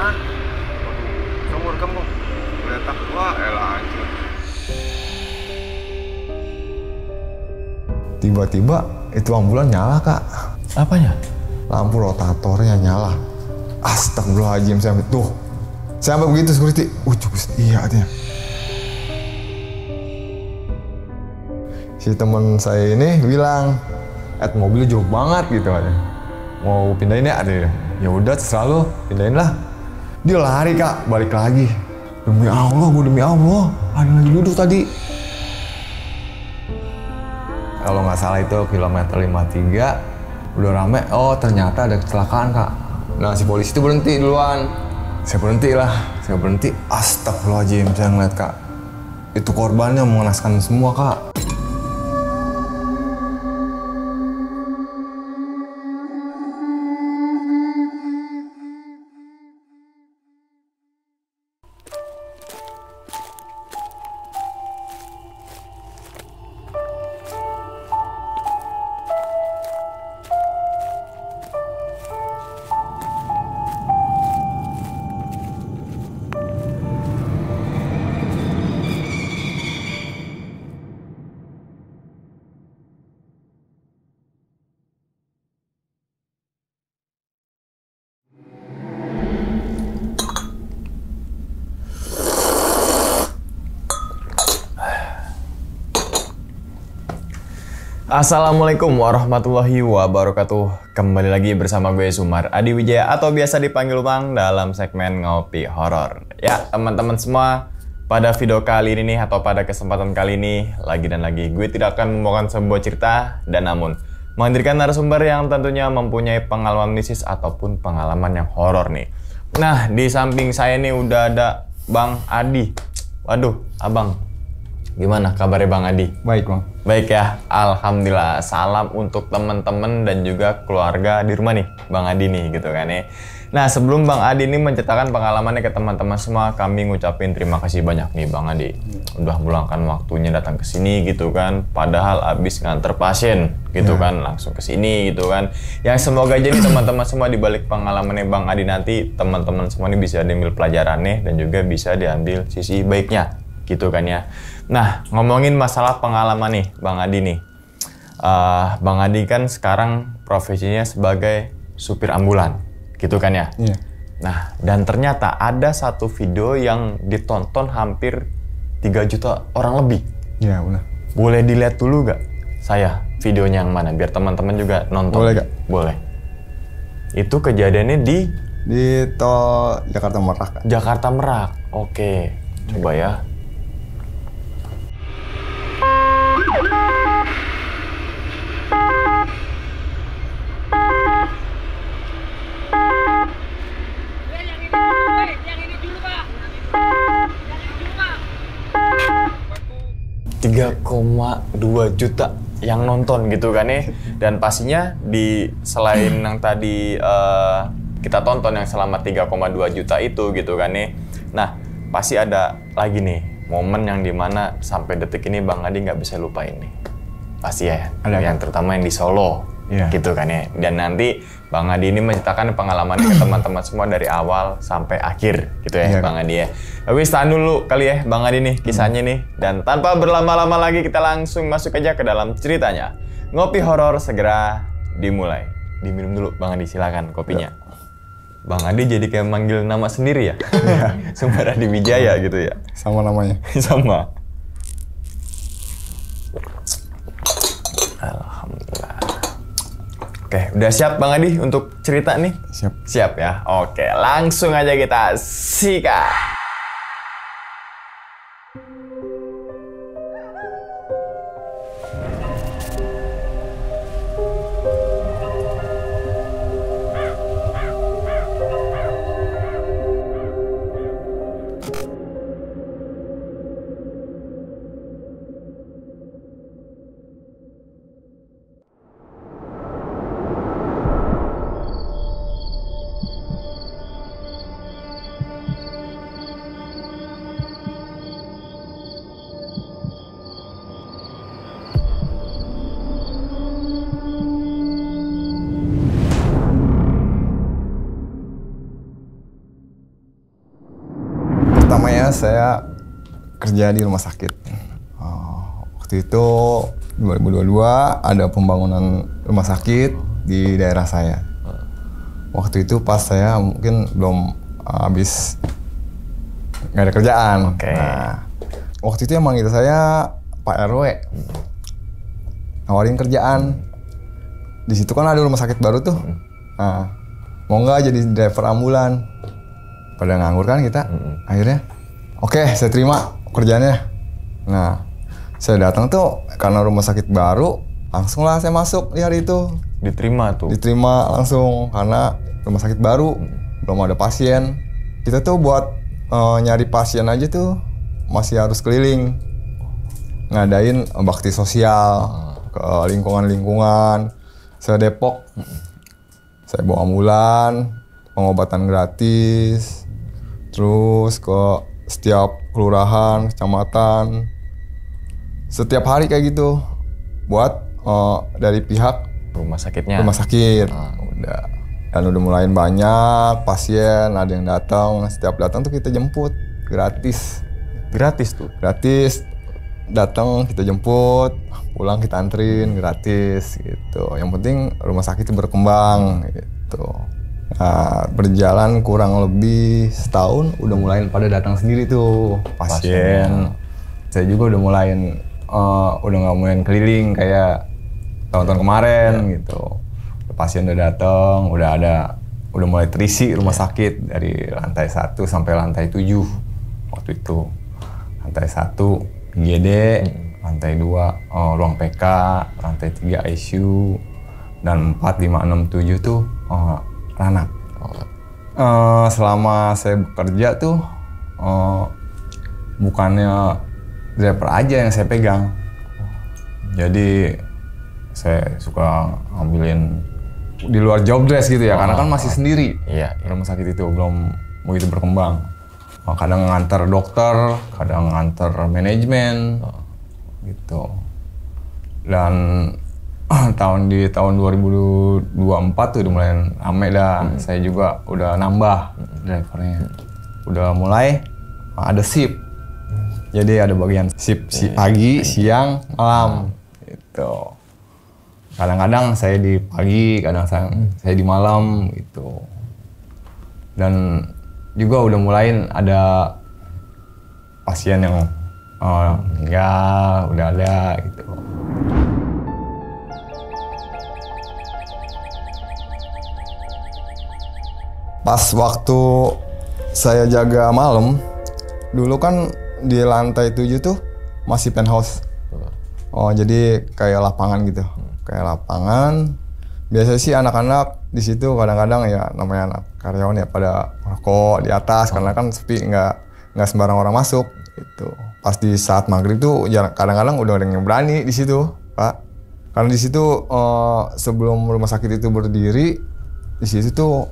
apaan? Waduh, kamu rekam kok. Letak, wah elah anjir. Tiba-tiba itu ambulan nyala, Kak. Apanya? Lampu rotatornya nyala. Astagfirullahaladzim, saya tuh. Saya sampai begitu security. Cukup iya katanya. Si teman saya ini bilang, mobilnya jauh banget gitu katanya. Mau pindahin ya? Ya udah terserah lo, pindahin lah. Dia lari, Kak, balik lagi. Demi Allah, demi Allah, ada lagi duduk tadi. Kalau nggak salah itu kilometer 53, udah rame. Oh ternyata ada kecelakaan, Kak. Nah si polisi itu berhenti duluan. Saya berhenti. Astagfirullahaladzim, saya ngeliat, Kak. Itu korbannya mengenaskan semua, Kak. Assalamualaikum warahmatullahi wabarakatuh. Kembali lagi bersama gue Sumar Adi Wijaya atau biasa dipanggil Bang dalam segmen Ngopi Horor. Ya teman-teman semua, pada video kali ini nih atau pada kesempatan kali ini lagi gue tidak akan membawakan sebuah cerita dan namun menghadirkan narasumber yang tentunya mempunyai pengalaman mistis ataupun pengalaman yang horor nih. Nah di samping saya nih udah ada Bang Adi. Waduh abang, gimana kabarnya Bang Adi? Baik, Bang. Baik ya, alhamdulillah. Salam untuk teman-teman dan juga keluarga di rumah nih, Bang Adi nih gitu kan ya. Nah sebelum Bang Adi ini menceritakan pengalamannya ke teman-teman semua, kami ngucapin terima kasih banyak nih Bang Adi. Udah meluangkan waktunya datang ke sini gitu kan, padahal abis nganter pasien gitu kan, langsung ke sini gitu kan. Yang semoga aja nih teman-teman semua di balik pengalamannya Bang Adi nanti, teman-teman semua ini bisa diambil pelajarannya dan juga bisa diambil sisi baiknya gitu kan ya. Nah, ngomongin masalah pengalaman nih, Bang Adi nih. Bang Adi kan sekarang profesinya sebagai supir ambulan, gitu kan ya? Iya. Nah, dan ternyata ada satu video yang ditonton hampir 3 juta orang lebih. Iya, benar. Boleh dilihat dulu gak? Saya, videonya yang mana? Biar teman-teman juga nonton. Boleh gak? Boleh. Itu kejadiannya di tol Jakarta Merak. Jakarta Merak. Oke, coba ya. Yang ini dulu, Pak. 3,2 juta yang nonton gitu kan ya. Dan pastinya di selain yang tadi kita tonton yang selama 3,2 juta itu gitu kan ya. Nah, pasti ada lagi nih momen yang dimana sampai detik ini Bang Adi nggak bisa lupain nih. Pasti ya, ada yang terutama yang di Solo, gitu kan ya. Dan nanti Bang Adi ini menceritakan pengalamannya ke teman-teman semua dari awal sampai akhir, gitu ya, Bang Adi ya. Tapi tahan dulu kali ya, Bang Adi nih, kisahnya nih. Dan tanpa berlama-lama lagi, kita langsung masuk aja ke dalam ceritanya. Ngopi horor segera dimulai. Diminum dulu, Bang Adi, silakan kopinya. Bang Adi jadi kayak manggil nama sendiri ya? Sumar Adi Wijaya gitu ya? Sama namanya. Sama. Alhamdulillah. Oke, udah siap Bang Adi untuk cerita nih? Siap. Siap ya? Oke, langsung aja kita sikat. pertamanya saya kerja di rumah sakit. Waktu itu 2022 ada pembangunan rumah sakit di daerah saya. Waktu itu pas saya mungkin belum habis nggak ada kerjaan. Nah, waktu itu yang manggil saya Pak RW, nawarin kerjaan. Di situ kan ada rumah sakit baru tuh. Nah, mau nggak jadi driver ambulan? Pada nganggur kan kita. Akhirnya, oke, saya terima kerjaannya. Nah, saya datang tuh karena rumah sakit baru, langsung lah saya masuk di hari itu. Diterima tuh? Diterima langsung karena rumah sakit baru, belum ada pasien. Kita tuh buat nyari pasien aja tuh masih harus keliling. Ngadain bakti sosial ke lingkungan-lingkungan. Saya Depok, saya bawa ambulan, pengobatan gratis, terus ke setiap kelurahan, kecamatan, setiap hari kayak gitu, buat dari pihak rumah sakitnya. Rumah sakit, udah. Dan udah mulai banyak pasien, ada yang datang, setiap datang tuh kita jemput, gratis. Gratis tuh? Gratis, datang kita jemput, pulang kita anterin, gratis gitu. Yang penting rumah sakit itu berkembang gitu. Nah, berjalan kurang lebih setahun, udah mulai pada datang sendiri tuh pasien. Saya juga udah mulai udah nggak mulai keliling kayak tahun-tahun kemarin gitu. Pasien udah datang, udah mulai terisi rumah sakit dari lantai 1 sampai lantai 7 waktu itu. Lantai 1 IGD, lantai 2 ruang PK, lantai 3 ICU, dan 4, 5, 6, 7 tuh ranap. Selama saya bekerja tuh bukannya driver aja yang saya pegang. Jadi saya suka ngambilin di luar job desk gitu ya, karena kan masih sendiri. Iya. Rumah sakit itu belum begitu berkembang. Kadang nganter dokter, kadang nganter manajemen, gitu. Dan tahun 2024 tuh udah mulai rame dah. Saya juga udah nambah drivernya. Udah mulai ada shift. Jadi ada bagian shift pagi, siang, malam, gitu. Kadang-kadang saya di pagi, kadang saya di malam, gitu. Dan juga udah mulai ada pasien yang meninggal, udah ada gitu. Pas waktu saya jaga malam, dulu kan di lantai 7 tuh masih penthouse. Jadi kayak lapangan gitu. Kayak lapangan. Biasanya sih anak-anak di situ kadang-kadang ya namanya anak karyawan ya pada rokok di atas karena kan sepi, nggak sembarang orang masuk gitu. Pas di saat maghrib tuh kadang-kadang udah ada yang berani di situ, Pak. Karena di situ sebelum rumah sakit itu berdiri, di situ tuh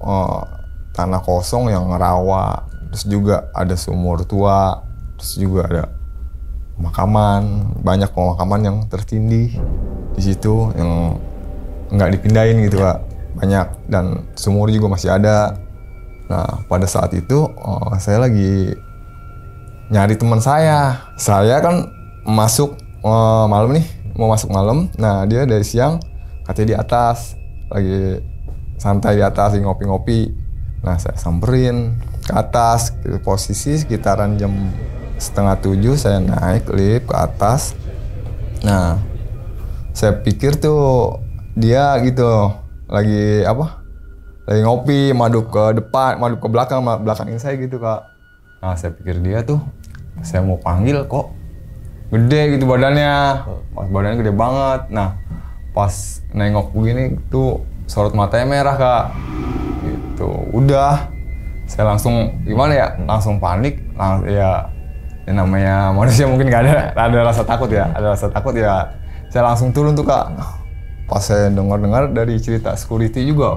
tanah kosong yang rawa, terus juga ada sumur tua, terus juga ada pemakaman, banyak pemakaman yang tertindih di situ yang nggak dipindahin gitu, Pak. Banyak, dan sumur juga masih ada. Nah, pada saat itu saya lagi nyari teman saya. Saya kan masuk malam nih, mau masuk malam. Nah, dia dari siang katanya di atas, lagi santai di atas, lagi ngopi-ngopi. Nah, saya samperin ke atas, ke posisi sekitaran jam 6:30 saya naik lift ke atas. Nah, saya pikir tuh dia gitu lagi apa? Lagi ngopi, madep ke depan, madep ke belakang, belakangin saya gitu, Kak. Nah, saya pikir dia tuh, saya mau panggil kok gede gitu badannya. Badannya gede banget. Nah, pas nengok begini tuh sorot matanya merah, Kak. Gitu. Udah, saya langsung gimana ya? Langsung panik. Ya namanya manusia mungkin gak ada rasa takut ya. Ada rasa takut ya. Saya langsung turun tuh, Kak. Pas saya dengar dari cerita security juga,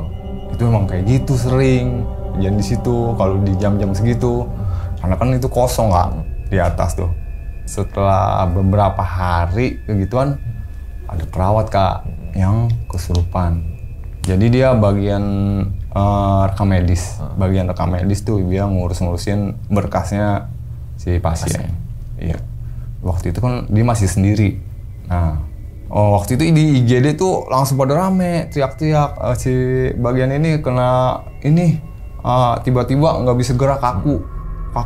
itu emang kayak gitu sering kejadian di situ kalau di jam-jam segitu, karena kan itu kosong, Kak, di atas tuh. Setelah beberapa hari kegituan, ada perawat, Kak, yang kesurupan. Jadi dia bagian rekam medis, bagian rekam medis tuh dia ngurusin berkasnya si pasien. Iya. Waktu itu kan dia masih sendiri. Nah, waktu itu di IGD tuh langsung pada rame, teriak-teriak. Si bagian ini kena ini tiba-tiba nggak bisa gerak, kaku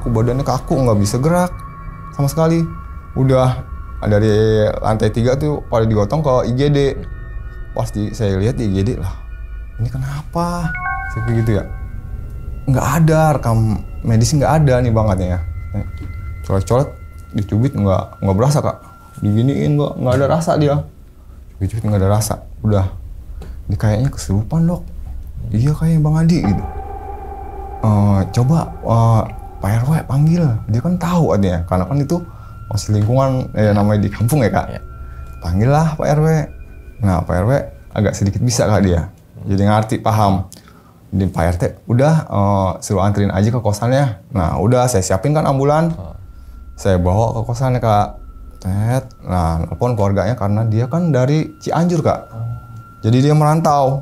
badannya kaku, nggak bisa gerak sama sekali. Udah dari lantai 3 tuh pada digotong ke IGD. Pasti saya lihat di IGD lah, ini kenapa? Saya kayak gitu ya. Nggak ada rekam medis, nggak ada nih bangetnya ya. Colek-colek, dicubit nggak berasa kak. Diginiin nggak ada rasa dia. Cubit nggak ada rasa. Udah, ini kayaknya kesurupan dok. Iya kayaknya Bang Adi gitu. Coba Pak RW panggil, dia kan tahu adanya, karena kan itu masih lingkungan namanya di kampung ya kak. Panggil lah Pak RW. Nah Pak RW agak sedikit bisa kak dia, jadi ngerti, paham. Jadi Pak RT udah suruh anterin aja ke kosannya. Nah udah saya siapin kan ambulan, saya bawa ke kosannya kak. Nah telepon keluarganya karena dia kan dari Cianjur kak, jadi dia merantau.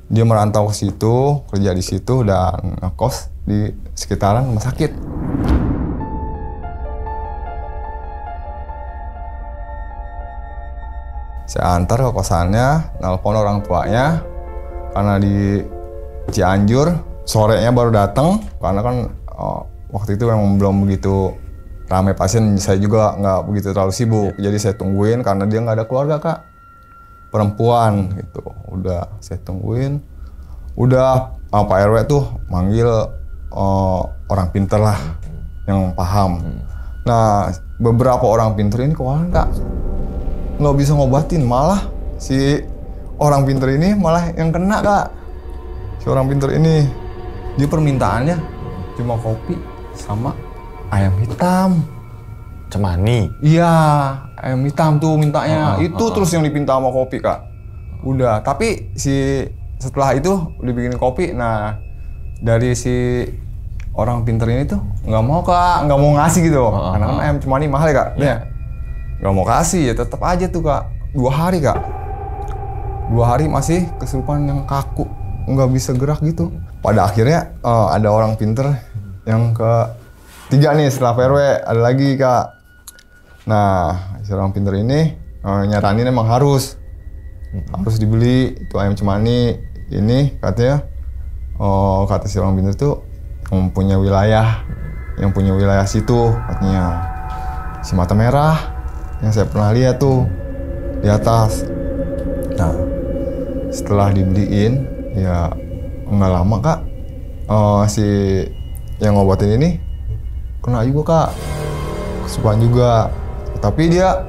Dia merantau ke situ, kerja di situ dan ngekos di sekitaran rumah sakit. Saya antar ke kosannya, nelpon orang tuanya karena di Cianjur, sorenya baru datang karena kan waktu itu memang belum begitu ramai pasien, saya juga nggak begitu terlalu sibuk, jadi saya tungguin karena dia nggak ada keluarga kak, perempuan gitu. Udah saya tungguin, udah Pak RW tuh manggil orang pinter lah yang paham. Nah beberapa orang pinter ini kewalahan kak, nggak bisa ngobatin, malah si orang pinter ini malah yang kena kak. Si orang pinter ini dia permintaannya cuma kopi sama ayam hitam. Cemani? Iya, ayam hitam tuh mintanya. Itu terus yang dipinta sama kopi kak. Udah, tapi setelah itu dibikinin kopi. Nah dari si orang pinter ini tuh nggak mau kak, nggak mau ngasih gitu. Karena kan ayam cemani mahal ya kak. Nggak mau kasih, ya tetap aja tuh kak. 2 hari kak. 2 hari masih kesurupan yang kaku, nggak bisa gerak gitu. Pada akhirnya ada orang pinter yang ketiga nih setelah PRW, ada lagi kak. Nah si orang pinter ini nyaranin emang harus dibeli itu ayam cemani ini, katanya kata si orang pinter tuh yang punya wilayah situ, katanya si Mata Merah yang saya pernah lihat tuh di atas. Nah setelah dibeliin ya nggak lama kak, si yang ngobatin ini kena juga kak, kesurupan juga. Tapi dia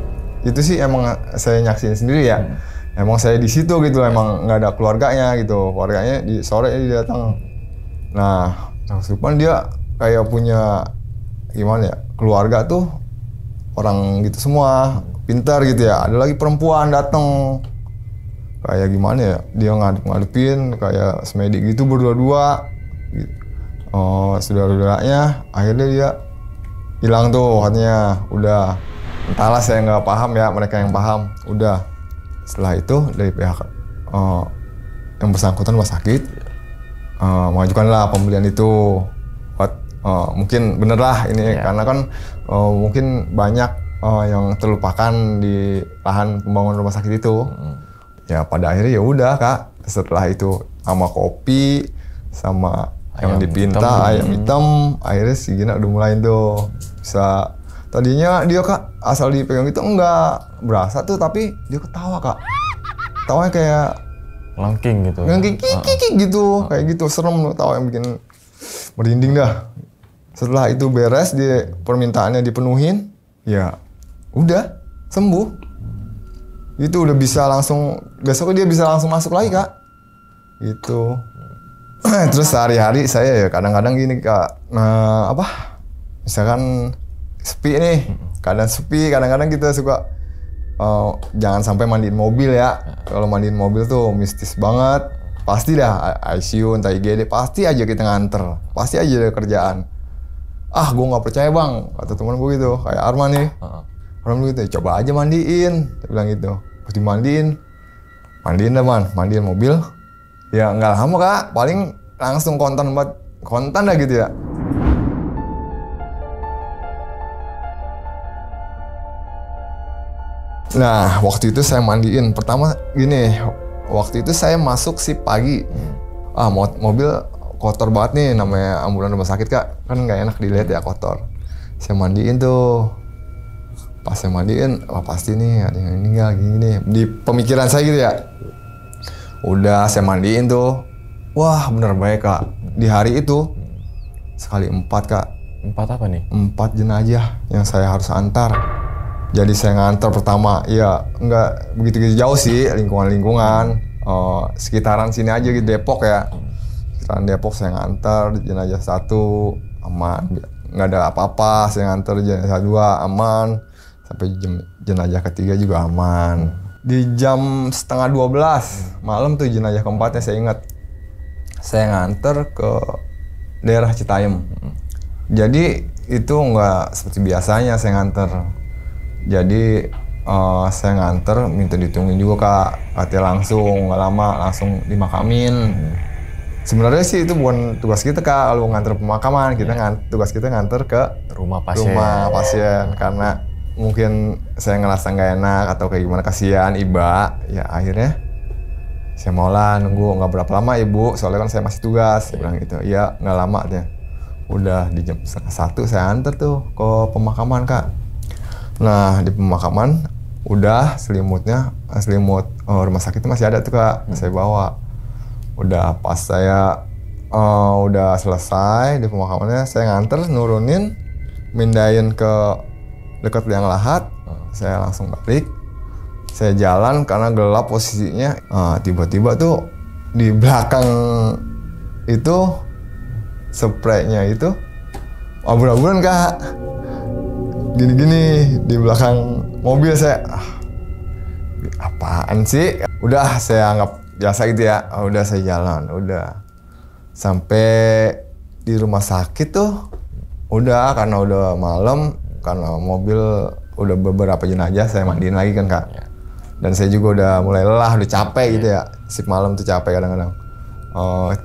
itu sih emang saya nyaksin sendiri ya, emang saya di situ gitu, emang nggak ada keluarganya gitu, keluarganya di sore dia datang. Nah kesurupan dia kayak punya gimana ya, keluarga tuh orang gitu semua, pintar gitu ya. Ada lagi perempuan datang, kayak gimana ya, dia ngadepin kayak semedi gitu berdua-dua. Saudara-saudaranya akhirnya dia hilang tuh katanya. Udah, entahlah saya nggak paham ya, mereka yang paham. Udah, setelah itu dari pihak yang bersangkutan rumah sakit mengajukanlah pembelian itu. Mungkin bener lah ini karena kan mungkin banyak yang terlupakan di lahan pembangunan rumah sakit itu. Ya pada akhirnya ya udah kak, setelah itu sama kopi sama yang dipinta ayam hitam, akhirnya si Gina udah mulai tuh bisa. Tadinya dia kak asal dipegang itu enggak berasa tuh, tapi dia ketawa kak, ketawanya kayak Langking gitu. Langking kiki gitu, kayak gitu, serem loh, tahu yang bikin merinding dah. Setelah itu beres, dia permintaannya dipenuhin, ya udah sembuh. Itu udah bisa langsung, besoknya dia bisa langsung masuk lagi kak. Gitu. Terus sehari-hari saya ya kadang-kadang gini kak, misalkan sepi nih, kadang-kadang kita suka jangan sampai mandiin mobil ya. Kalau mandiin mobil tuh mistis banget. Pasti dah ICU entah IGD, pasti aja kita nganter, pasti aja ada kerjaan. Gue nggak percaya bang, kata teman gue gitu, kayak Arman nih. Arman gitu, coba aja mandiin, dia bilang gitu. Pas dimandiin dah man, mandiin mobil. Ya nggak lama kak, paling langsung kontan dah gitu ya. Nah, waktu itu saya mandiin. Pertama gini, waktu itu saya masuk shift pagi. Mobil kotor banget nih, namanya ambulan rumah sakit Kak. Kan nggak enak dilihat ya, kotor. Saya mandiin tuh. Pas saya mandiin, pasti nih ada yang meninggal gini. Di pemikiran saya gitu ya. Udah saya mandiin tuh. Wah, bener baik Kak. Di hari itu sekali 4 Kak. 4 apa nih? 4 jenazah yang saya harus antar. Jadi saya nganter pertama, ya nggak begitu jauh sih, lingkungan-lingkungan, sekitaran sini aja gitu, Depok ya. Sekitaran Depok saya nganter jenazah 1 aman, nggak ada apa-apa. Saya nganter jenazah 2 aman, sampai jenazah ketiga juga aman. Di jam setengah 12 malam tuh jenazah keempatnya saya ingat. Saya nganter ke daerah Citayam. Jadi itu nggak seperti biasanya saya nganter. Jadi saya nganter, minta ditungguin juga Kak. Katanya langsung, nggak lama, langsung dimakamin. Sebenarnya sih itu bukan tugas kita Kak, kalau nganter pemakaman. Tugas kita nganter ke rumah pasien. Karena mungkin saya ngerasa nggak enak atau kayak gimana, kasihan Iba. Ya akhirnya saya mau lah nunggu, nggak berapa lama Ibu, soalnya kan saya masih tugas. Saya bilang gitu, iya nggak lama deh. Udah di jam 1:30 saya anter tuh ke pemakaman Kak. Nah di pemakaman udah selimut rumah sakit masih ada tuh Kak, saya bawa. Udah pas saya udah selesai di pemakamannya, saya nganter, nurunin, mindahin ke dekat liang lahat. Saya langsung balik, saya jalan karena gelap posisinya. Tiba-tiba tuh di belakang itu spraynya itu abur-aburan Kak. Gini-gini di belakang mobil saya. Apaan sih? Udah saya anggap biasa gitu ya. Udah saya jalan, udah. Sampai di rumah sakit tuh udah, karena udah malam, karena mobil udah beberapa jenazah saya mandiin lagi kan Kak. Dan saya juga udah mulai lelah, udah capek gitu ya. Shift malam tuh capek kadang-kadang.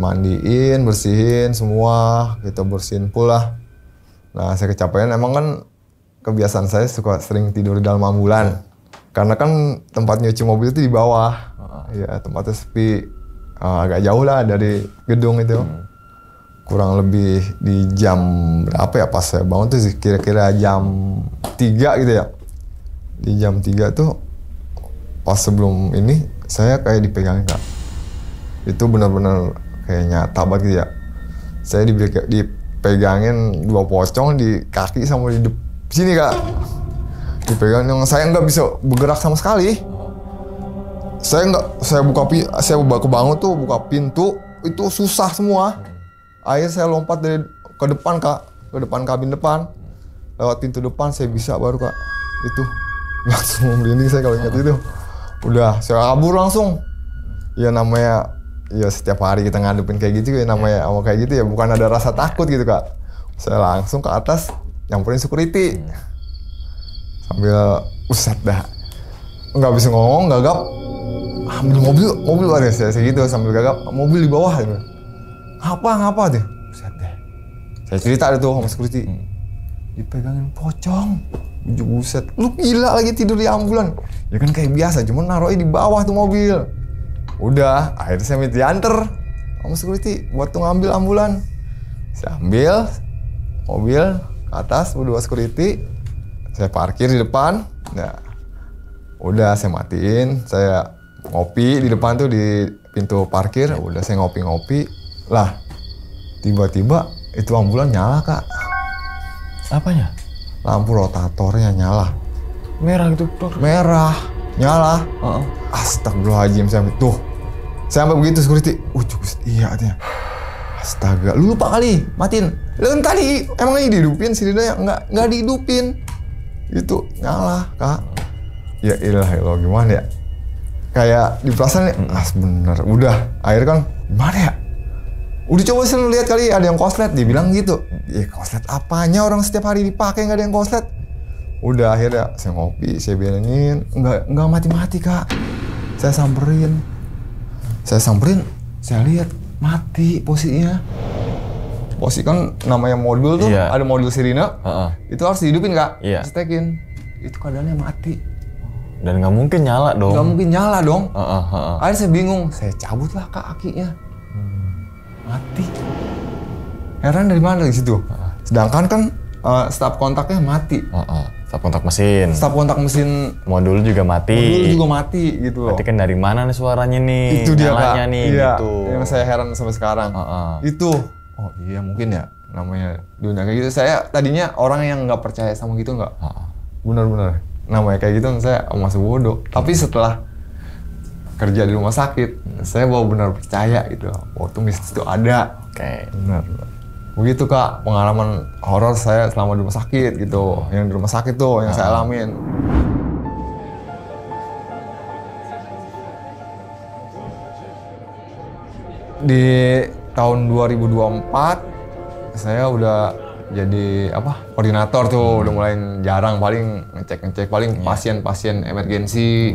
Mandiin, bersihin semua, kita bersihin pula. Nah saya kecapean, emang kan kebiasaan saya suka sering tidur di dalam ambulan. Karena kan tempat nyuci mobil itu di bawah. Ya tempatnya sepi. Agak jauh lah dari gedung itu. Kurang lebih di jam berapa ya pas saya bangun tuh sih, kira-kira jam 3 gitu ya. Di jam 3 tuh pas sebelum ini saya kayak dipegangin Kak. Itu benar-benar kayak nyata banget gitu ya. Saya dipegangin 2 pocong di kaki sama di sini Kak. Dipegang, yang saya nggak bisa bergerak sama sekali. Saya kebangun tuh, buka pintu itu susah semua. Akhirnya saya lompat ke depan Kak, ke depan kabin depan. Lewat pintu depan saya bisa baru Kak. Itu langsung merinding saya kalau ingat itu. Udah saya kabur langsung. Ya namanya, ya setiap hari kita ngadepin kayak gitu ya, namanya awal kayak gitu ya, bukan ada rasa takut gitu Kak. Saya langsung ke atas nyamperin security. Sambil usat dah. Nggak bisa ngomong, gagap. Ambil mobil ada saya gitu sambil gagap, mobil di bawah gitu. Ngapa tuh? Usat deh. Saya cerita tuh sama security. Dipegangin pocong. Buset, lu gila lagi tidur di ambulan. Ya kan kayak biasa, cuman naruhnya di bawah tuh mobil. Udah, akhirnya saya minta dianter sama security buat tuh ngambil ambulan. Saya ambil mobil ke atas, berdua security. Saya parkir di depan. Nah, udah saya matiin. Saya ngopi di depan tuh di pintu parkir. Udah saya ngopi-ngopi. Lah, tiba-tiba itu ambulan nyala Kak. Apanya? Lampu rotatornya nyala. Merah gitu, Dok. Merah, nyala. Astagfirullahaladzim, saya tuh. Saya sampai begitu security. Iya artinya. Astaga, lu lupa kali matiin. Lu kan tadi emangnya dihidupin sirinanya? Enggak dihidupin. Itu nyala Kak. Ya ilah gimana ya? Kayak di perasaan nih, bener. Udah, akhirnya kan gimana ya? Udah coba sih lihat kali ada yang koslet, dibilang gitu. Ya koslet apanya, orang setiap hari dipakai nggak ada yang koslet. Udah akhirnya saya ngopi, saya bilangin, nggak mati-mati Kak. Saya samperin, saya lihat mati posisinya. Posisi kan namanya modul tuh, ada modul sirine, itu harus dihidupin Kak, stekin. Itu keadaannya mati. Dan nggak mungkin nyala dong. Nggak mungkin nyala dong. Heeh. Akhirnya saya bingung, saya cabut lah kakinya. Mati. Heran dari mana di situ? Sedangkan kan stop kontaknya mati. Stop kontak mesin. Stop kontak mesin Modul juga mati. modul juga mati gitu loh. Berarti kan dari mana nih suaranya nih? Itu dia Nyalanya Kak. nih Iya, gitu. yang saya heran sampai sekarang. Itu. Oh iya mungkin ya namanya dunia kayak gitu. Saya tadinya orang yang nggak percaya sama gitu nggak. Bener-bener. Namanya kayak gitu saya masih bodoh. Tapi setelah kerja di rumah sakit, saya baru benar percaya gitu. Oh tuh mistis itu ada. Oke. Benar. Begitu Kak, pengalaman horor saya selama di rumah sakit gitu. Yang di rumah sakit tuh yang saya alamin. Di tahun 2024 saya udah jadi koordinator tuh, udah mulai jarang, paling ngecek paling pasien-pasien emergensi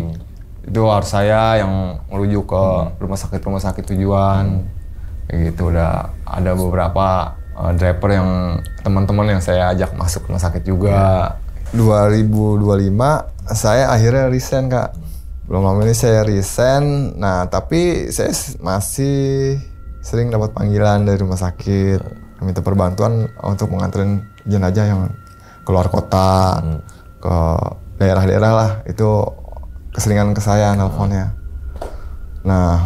itu harus saya yang merujuk ke rumah sakit tujuan. Kayak gitu, udah ada beberapa driver yang teman-teman yang saya ajak masuk rumah sakit juga. 2025 saya akhirnya resign Kak. Belum lama ini saya resign. Nah tapi saya masih sering dapat panggilan dari rumah sakit, minta perbantuan untuk menganterin jenazah yang keluar kota, ke daerah-daerah lah. Itu keseringan ke saya nelponnya. Nah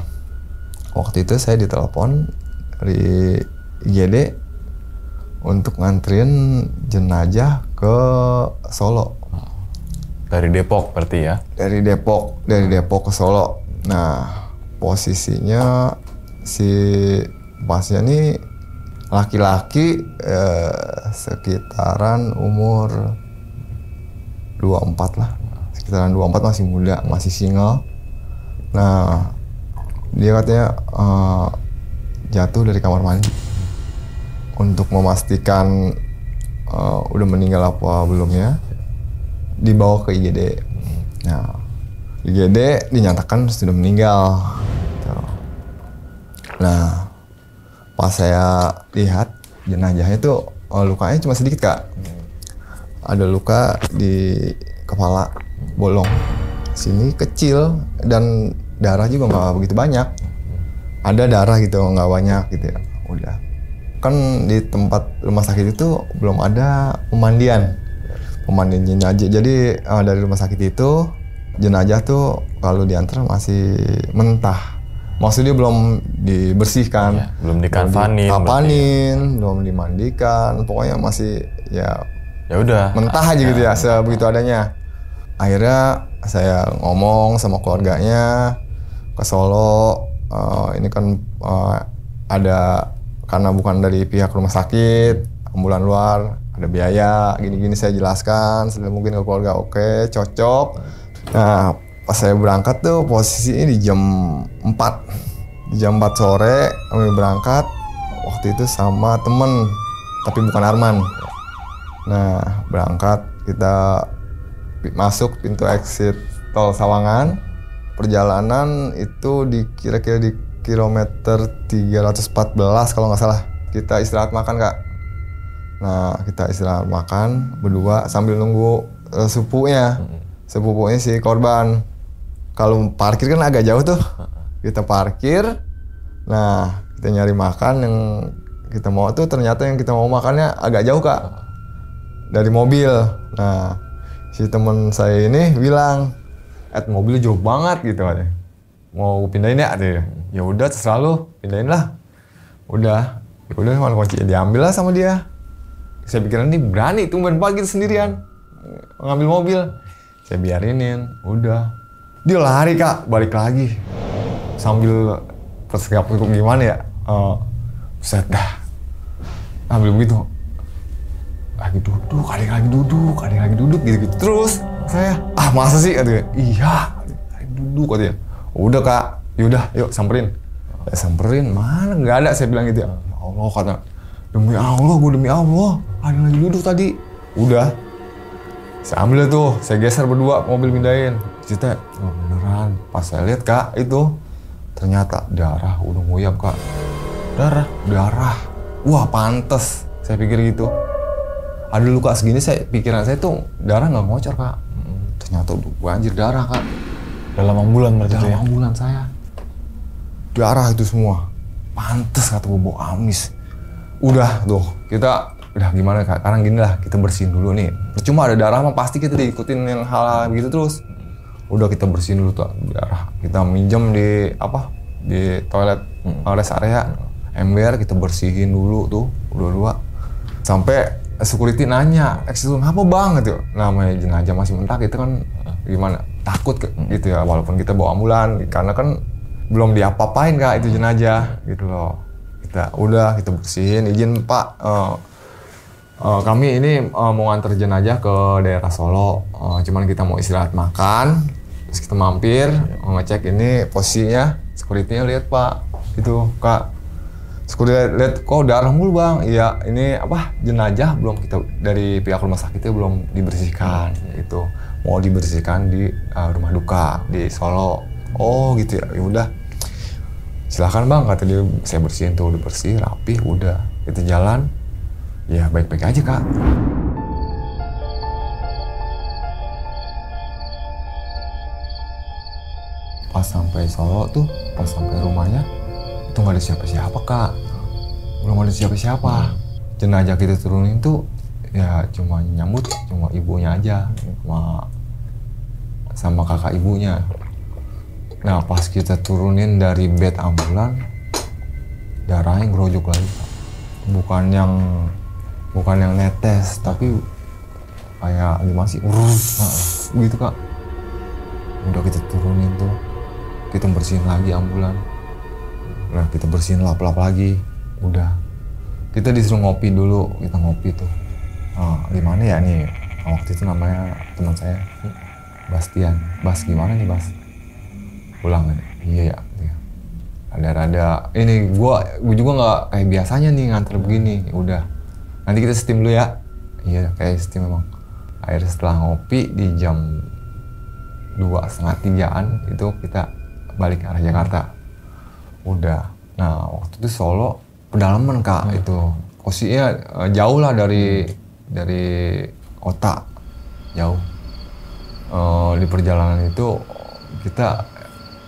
waktu itu saya ditelepon dari IGD untuk nganterin jenazah ke Solo. Dari Depok berarti ya? Dari Depok ke Solo. Nah posisinya si pasien ini laki-laki sekitaran umur 24 lah. Sekitaran 24, masih muda, masih single. Nah dia katanya jatuh dari kamar mandi. Untuk memastikan udah meninggal apa belumnya, dibawa ke IGD. Nah, IGD dinyatakan sudah meninggal. Nah, pas saya lihat jenazahnya itu lukanya cuma sedikit Kak. Ada luka di kepala, bolong. Sini kecil dan darah juga nggak begitu banyak. Ada darah gitu, nggak banyak gitu ya. Udah. Kan di tempat rumah sakit itu belum ada pemandian jenazah. Jadi dari rumah sakit itu jenazah tuh kalau diantar masih mentah. Maksudnya belum dibersihkan, Ya, belum dikanfanin, belum dimandikan, pokoknya masih ya udah mentah aja gitu ya, sebegitu adanya. Akhirnya saya ngomong sama keluarganya ke Solo, ini kan ada, karena bukan dari pihak rumah sakit, ambulan luar, ada biaya, gini-gini saya jelaskan, mungkin ke keluarga oke, cocok. Nah, pas saya berangkat tuh posisinya di jam 4. Jam 4 sore kami berangkat, waktu itu sama temen, tapi bukan Arman. Nah, berangkat, kita masuk pintu exit tol Sawangan. Perjalanan itu kira-kira di kilometer 314 kalau nggak salah. Kita istirahat makan Kak. Nah, kita istirahat makan berdua sambil nunggu sepupunya si korban. Kalau parkir kan agak jauh tuh. Kita parkir. Nah, kita nyari makan yang kita mau tuh, ternyata yang kita mau makannya agak jauh Kak. Dari mobil. Nah, si teman saya ini bilang, mobilnya jauh banget gitu katanya. Mau pindahin ya? Ya udah terserah lu, pindahin lah. Udah mana kuncinya diambil lah sama dia. Saya pikiran ini berani tumben pagi sendirian ngambil mobil. Saya biarinin, udah. Dia lari Kak, balik lagi. Sambil tersigap gimana ya? Set dah. Ambil begitu. Lagi duduk gitu. Terus saya, masa sih katanya? Iya, lagi duduk katanya. Udah Kak, yaudah yuk samperin. Saya samperin, mana nggak ada, saya bilang gitu ya. Ya Allah kata, demi Allah, ada yang lagi duduk tadi. Udah. Saya ambil tuh, saya geser berdua mobil pindahin. Cerita, beneran. Pas saya lihat Kak, itu ternyata darah udah nguyap Kak. Darah. Wah pantes, saya pikir gitu. Ada luka segini, pikiran saya tuh darah nggak ngocor Kak. ternyata udah banjir darah kak. Dalam ambulan berarti itu ya? Dalam ambulan saya. Darah itu semua. Pantes kata gue bau amis. Udah tuh, kita udah gimana kak, sekarang gini lah, kita bersihin dulu nih. Percuma ada darah mah pasti kita diikutin yang hal-hal begitu terus. Udah kita bersihin dulu tuh darah. Kita minjem di toilet rest area. Ember kita bersihin dulu tuh, dua-dua. Sampai security nanya, itu ngapa bang gitu. Namanya jenazah masih mentah itu kan gimana, takut gitu ya, walaupun kita bawa ambulan karena kan belum diapa-apain kak itu jenazah gitu loh. Kita bersihin, izin pak, kami ini mau nganter jenazah ke daerah Solo, cuman kita mau istirahat makan, terus kita mampir ngecek ini posisinya, security-nya lihat pak, itu kak, security lihat kok darah mulu bang, iya ini jenazah belum kita dari pihak rumah sakitnya belum dibersihkan, gitu, mau dibersihkan di rumah duka di Solo, oh gitu ya, udah. Silahkan bang, kata dia, saya bersihin tuh, udah bersih, rapih, udah. Kita jalan, ya baik-baik aja kak. Pas sampai Solo tuh, pas sampai rumahnya, itu nggak ada siapa-siapa kak. Belum ada siapa-siapa. Jenazah kita turunin tuh, ya cuma nyambut, cuma ibunya aja, sama kakak ibunya. Nah pas kita turunin dari bed ambulan, darahnya ngerojok lagi kak. Bukan yang netes, tapi kayak gimana sih, gitu kak. Udah kita turunin tuh, kita bersihin lagi ambulan. Nah kita bersihin lap-lap lagi, udah. Kita disuruh ngopi dulu, kita ngopi tuh. Gimana ya nih, waktu itu namanya teman saya, Bastian. Bas gimana nih Bas? Pulang kan? Iya ya. Ada ini gue juga nggak kayak biasanya nih nganter begini. Udah. Nanti kita steam dulu ya. Iya kayak steam memang. Akhirnya setelah ngopi di jam 2:30-an itu kita balik ke arah Jakarta. Udah. Nah waktu itu Solo pedalaman kak itu. Posisinya jauh lah dari kota. Jauh. Di perjalanan itu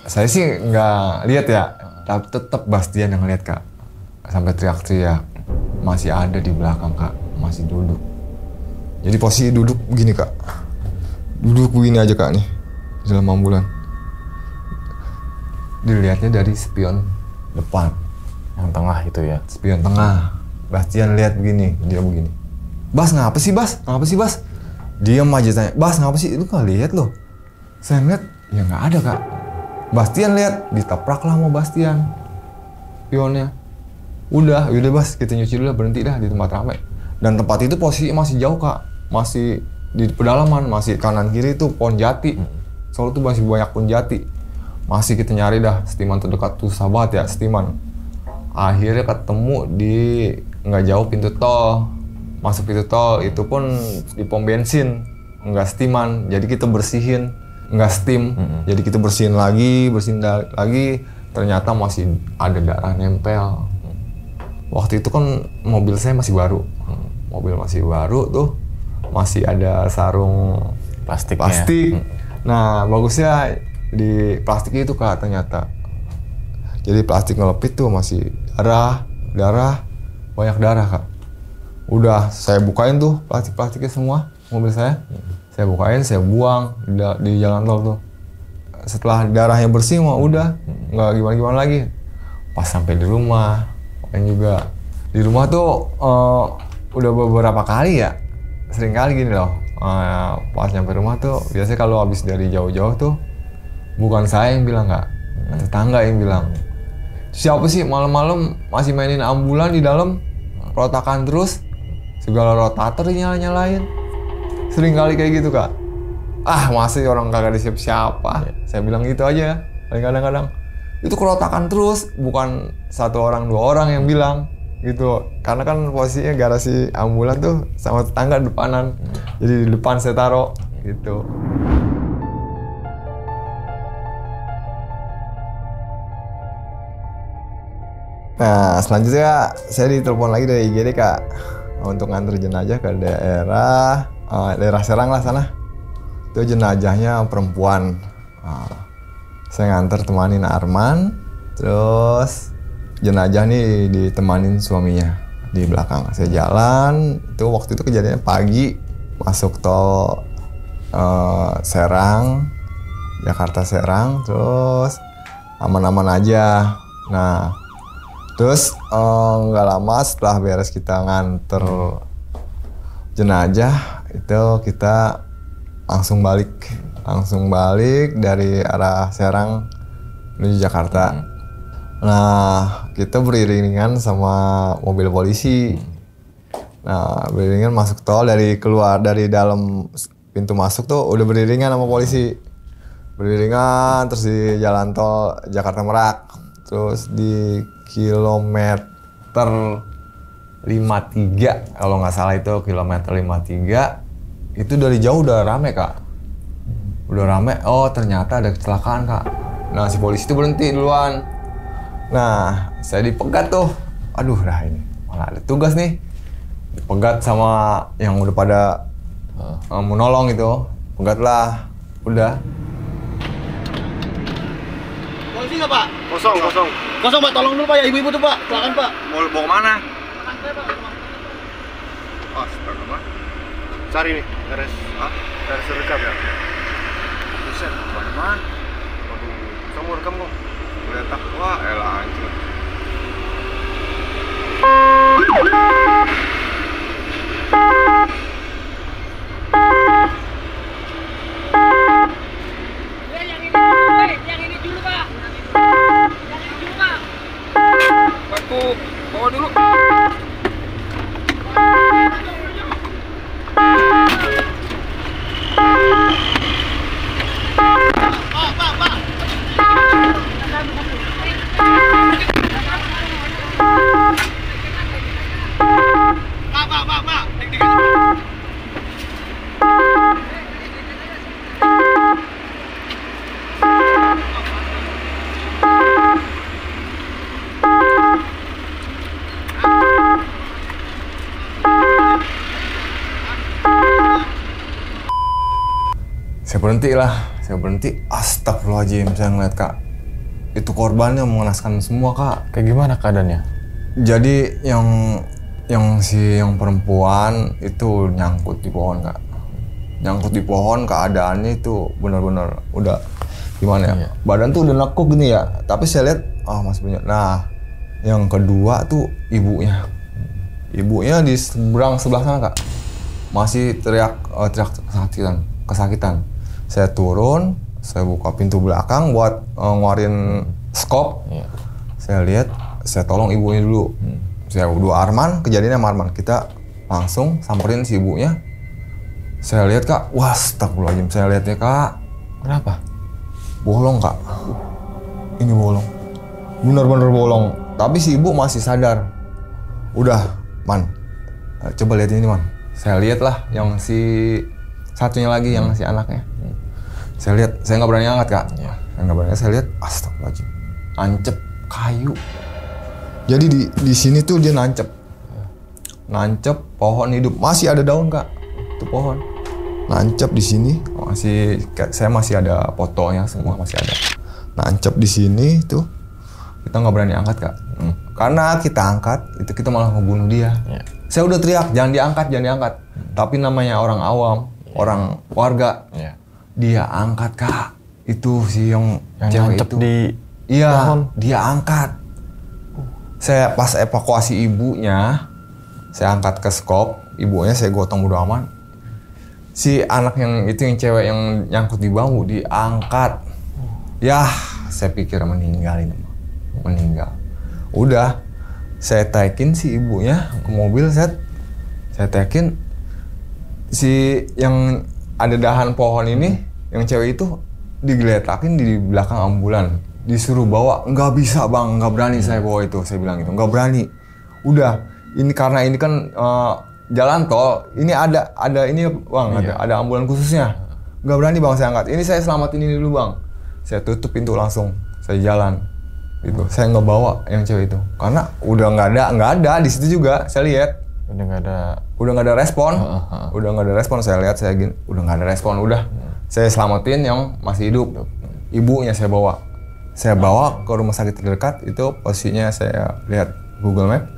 saya sih nggak lihat ya, tapi tetap Bastian yang lihat kak, sampai teriak-teriak, masih ada di belakang kak, masih duduk. Jadi posisi duduk begini kak, duduk begini aja kak nih, di dalam ambulan. Dilihatnya dari spion depan, yang tengah itu ya? Spion tengah. Bastian lihat begini, dia begini. Bas ngapa sih Bas? Ngapa sih Bas? Diam aja tanya, Bas ngapa sih? Lu nggak lihat loh? Saya lihat, ya nggak ada kak. Bastian lihat, ditaprak lah sama Bastian pionnya. Udah Bas, kita nyuci dulu lah, berhenti dah di tempat ramai. Dan tempat itu posisi masih jauh kak, masih di pedalaman, masih kanan kiri itu pohon jati. Solo tuh masih banyak pohon jati. Masih kita nyari dah, Stiman terdekat tuh sahabat ya, Stiman. Akhirnya ketemu di nggak jauh pintu tol. Masuk pintu tol, itu pun di pom bensin, nggak Stiman. Jadi kita bersihin. Nggak steam, jadi kita bersihin lagi, ternyata masih ada darah nempel. Waktu itu kan mobil saya masih baru, tuh masih ada sarung plastik. Nah bagusnya di plastik itu kak ternyata, jadi plastik ngelepit tuh masih darah, banyak darah kak. Udah saya bukain tuh plastiknya semua mobil saya. Saya bukain, saya buang di jalan tol tuh. Setelah darahnya bersih mah udah, nggak gimana-gimana lagi. Pas sampai di rumah, dan juga di rumah tuh udah beberapa kali ya, sering kali gini loh. Pas nyampe rumah tuh, biasanya kalau habis dari jauh-jauh tuh, bukan saya yang bilang kak, tetangga yang bilang. Siapa sih malam-malam masih mainin ambulan di dalam, rotakan terus, segala rotator nyala-nyalain. Sering kali kayak gitu kak. Masih orang kagak ada siapa-siapa. Saya bilang gitu aja. Kadang-kadang itu kerotakan terus, bukan satu orang dua orang yang bilang gitu. Karena kan posisinya garasi ambulan tuh sama tetangga depanan. Jadi di depan saya taruh gitu. Nah selanjutnya saya ditelepon lagi dari IGD kak, untuk nganter jenazah ke daerah Serang lah sana. Itu jenazahnya perempuan. Nah, saya nganter temanin Arman, terus jenazah nih ditemanin suaminya di belakang. Saya jalan, itu waktu itu kejadiannya pagi, masuk tol Serang, Jakarta Serang, terus aman-aman aja. Nah, terus nggak lama setelah beres kita nganter jenazah, itu kita langsung balik dari arah Serang menuju Jakarta. Nah, kita beriringan sama mobil polisi. Nah, beriringan masuk tol, dari dalam pintu masuk tuh udah beriringan sama polisi. Beriringan terus di jalan tol Jakarta Merak. Terus di kilometer 53 kalau nggak salah, itu kilometer 53 itu dari jauh udah rame Kak. Udah rame, oh ternyata ada kecelakaan Kak. Nah, si polisi itu berhenti duluan. Nah, saya dipegat tuh. Aduh, dah ini malah ada tugas nih. Dipegat sama yang udah pada mau nolong itu. Pegat lah, udah. Polisi nggak Pak? Kosong. Kosong Pak, tolong dulu Pak ya, ibu-ibu tuh Pak, silakan Pak. Mau bawa mana? Silakan saya Pak. Astaga, cari nih, garis terdekat ya. Buset, mana? Waduh, kamu rekam kok. Udah tak, wah elah hancur. Yang ini dulu Pak. Yang ini dulu Pak. Bantu, bawa dulu. Saya berhenti, astagfirullahaladzim, saya ngeliat Kak, itu korbannya mengenaskan semua Kak. Kayak gimana keadaannya? Jadi yang perempuan itu nyangkut di pohon Kak. Nyangkut di pohon, keadaannya itu benar-benar udah gimana ya? Iya. Badan tuh udah nekuk gini ya, tapi saya lihat masih punya. Nah, yang kedua tuh ibunya. Ibunya di seberang sebelah sana Kak. Masih teriak kesakitan. Saya turun, saya buka pintu belakang buat ngeluarin skop. Iya. Saya lihat, saya tolong ibunya dulu. Saya dua Arman, kejadiannya sama Arman. Kita langsung samperin si ibunya. Saya lihat Kak, wah astagfirullahaladzim, saya lihatnya Kak. Kenapa? Bolong Kak. Ini bolong. Bener-bener bolong. Tapi si ibu masih sadar. Udah, Man. Coba lihat ini Man. Saya lihat lah yang si satunya lagi, yang si anaknya. Saya lihat, saya nggak berani angkat Kak. Iya. Saya nggak berani, saya lihat, astagfirullahaladzim. Nancep kayu. Jadi di sini tuh dia nancep. Nancep pohon hidup. Masih ada daun Kak. Itu pohon. Nancep di sini. Saya masih ada fotonya, semua masih ada. Nancep di sini tuh. Kita nggak berani angkat Kak. Karena kita angkat, itu kita malah ngebunuh dia. Iya. Saya udah teriak, jangan diangkat. Tapi namanya orang awam, orang warga. Iya. Dia angkat Kak. Itu si yang cewek nancep itu. di Iya, pohon. dia angkat. Saya pas evakuasi ibunya, saya angkat ke skop, ibunya saya gotong bodo aman. Si anak yang itu, yang cewek yang nyangkut di bambu, diangkat. Yah, saya pikir meninggal ini. Meninggal. Udah, saya taikin si ibunya ke mobil, saya taikin si yang ada dahan pohon ini, yang cewek itu digeletakin di belakang ambulan. Disuruh bawa, nggak bisa Bang, nggak berani saya bawa itu, saya bilang gitu, nggak berani. Udah, ini karena ini kan jalan tol, ini ada ini Bang, Iya. ada ambulan khususnya. Nggak berani Bang saya angkat, ini saya selamatin ini dulu Bang. Saya tutup pintu langsung, saya jalan. Gitu. Saya nggak bawa yang cewek itu, karena udah nggak ada di situ juga, saya lihat. Udah nggak ada respon, saya lihat, saya gini, udah nggak ada respon, udah Saya selamatin yang masih hidup. Ibunya saya bawa ke rumah sakit terdekat. Itu posisinya saya lihat Google Map.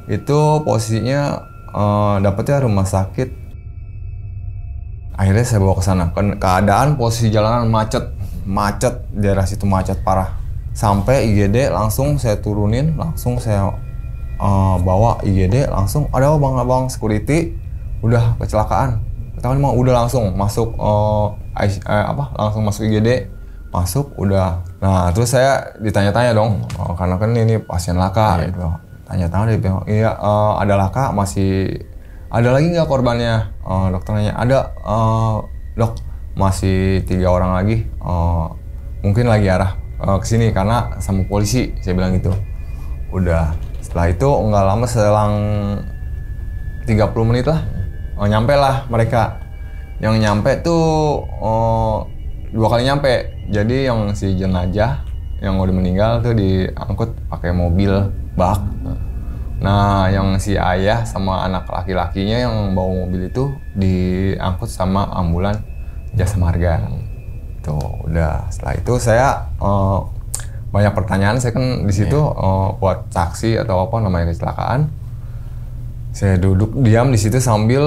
Itu posisinya dapetnya rumah sakit. Akhirnya saya bawa ke sana. Keadaan posisi jalanan macet, daerah situ macet parah. Sampai IGD langsung saya turunin, langsung saya bawa IGD, langsung ada abang security, udah kecelakaan. Kita kan emang udah langsung masuk langsung masuk IGD, masuk udah. Nah terus saya ditanya-tanya dong, karena kan ini pasien laka gitu. Tanya-tanya dia bilang, iya ada laka, masih ada lagi nggak korbannya? Dokter nanya, ada dok, masih 3 orang lagi, mungkin lagi arah ke sini karena sama polisi, saya bilang gitu. Udah, setelah itu nggak lama, selang 30 menit lah, nyampe lah mereka. Yang nyampe tuh 2 kali nyampe. Jadi yang si jenazah yang udah meninggal tuh diangkut pakai mobil bak. Nah, yang si ayah sama anak laki-lakinya yang bawa mobil itu diangkut sama ambulan Jasa Marga. Tuh, udah. Setelah itu saya banyak pertanyaan. Saya kan di situ buat saksi atau apa namanya kecelakaan. Saya duduk diam di situ sambil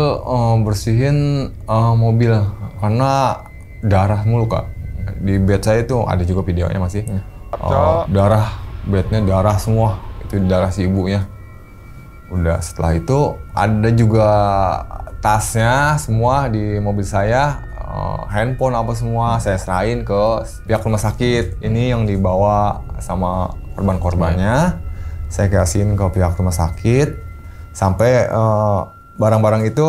bersihin mobil karena darah mulu Kak. Di bed saya itu ada juga videonya masih. Darah, bednya darah semua. Itu darah si ibunya. Udah, setelah itu ada juga tasnya semua di mobil saya, handphone apa semua saya serahin ke pihak rumah sakit. Ini yang dibawa sama korban-korbannya, saya kasihin ke pihak rumah sakit sampai barang-barang itu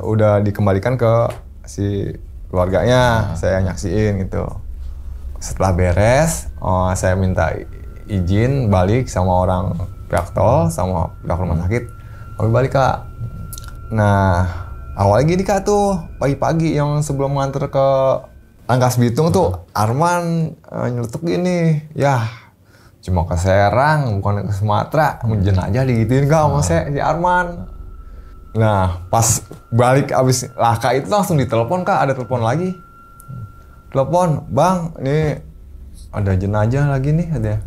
udah dikembalikan ke si keluarganya. Saya nyaksiin gitu. Setelah beres, saya minta izin balik sama orang pihak tol sama pihak rumah sakit. Kami balik Kak. Nah, awalnya gini Kak tuh, pagi-pagi yang sebelum nganter ke Rangkas Bitung tuh Arman nyeletuk gini, ya cuma ke Serang bukan ke Sumatera, jenazah digituin Kak sama si Arman. Nah, pas balik abis laka itu langsung ditelepon Kak, ada telepon lagi. Telepon, Bang, ini ada jenazah lagi nih katanya.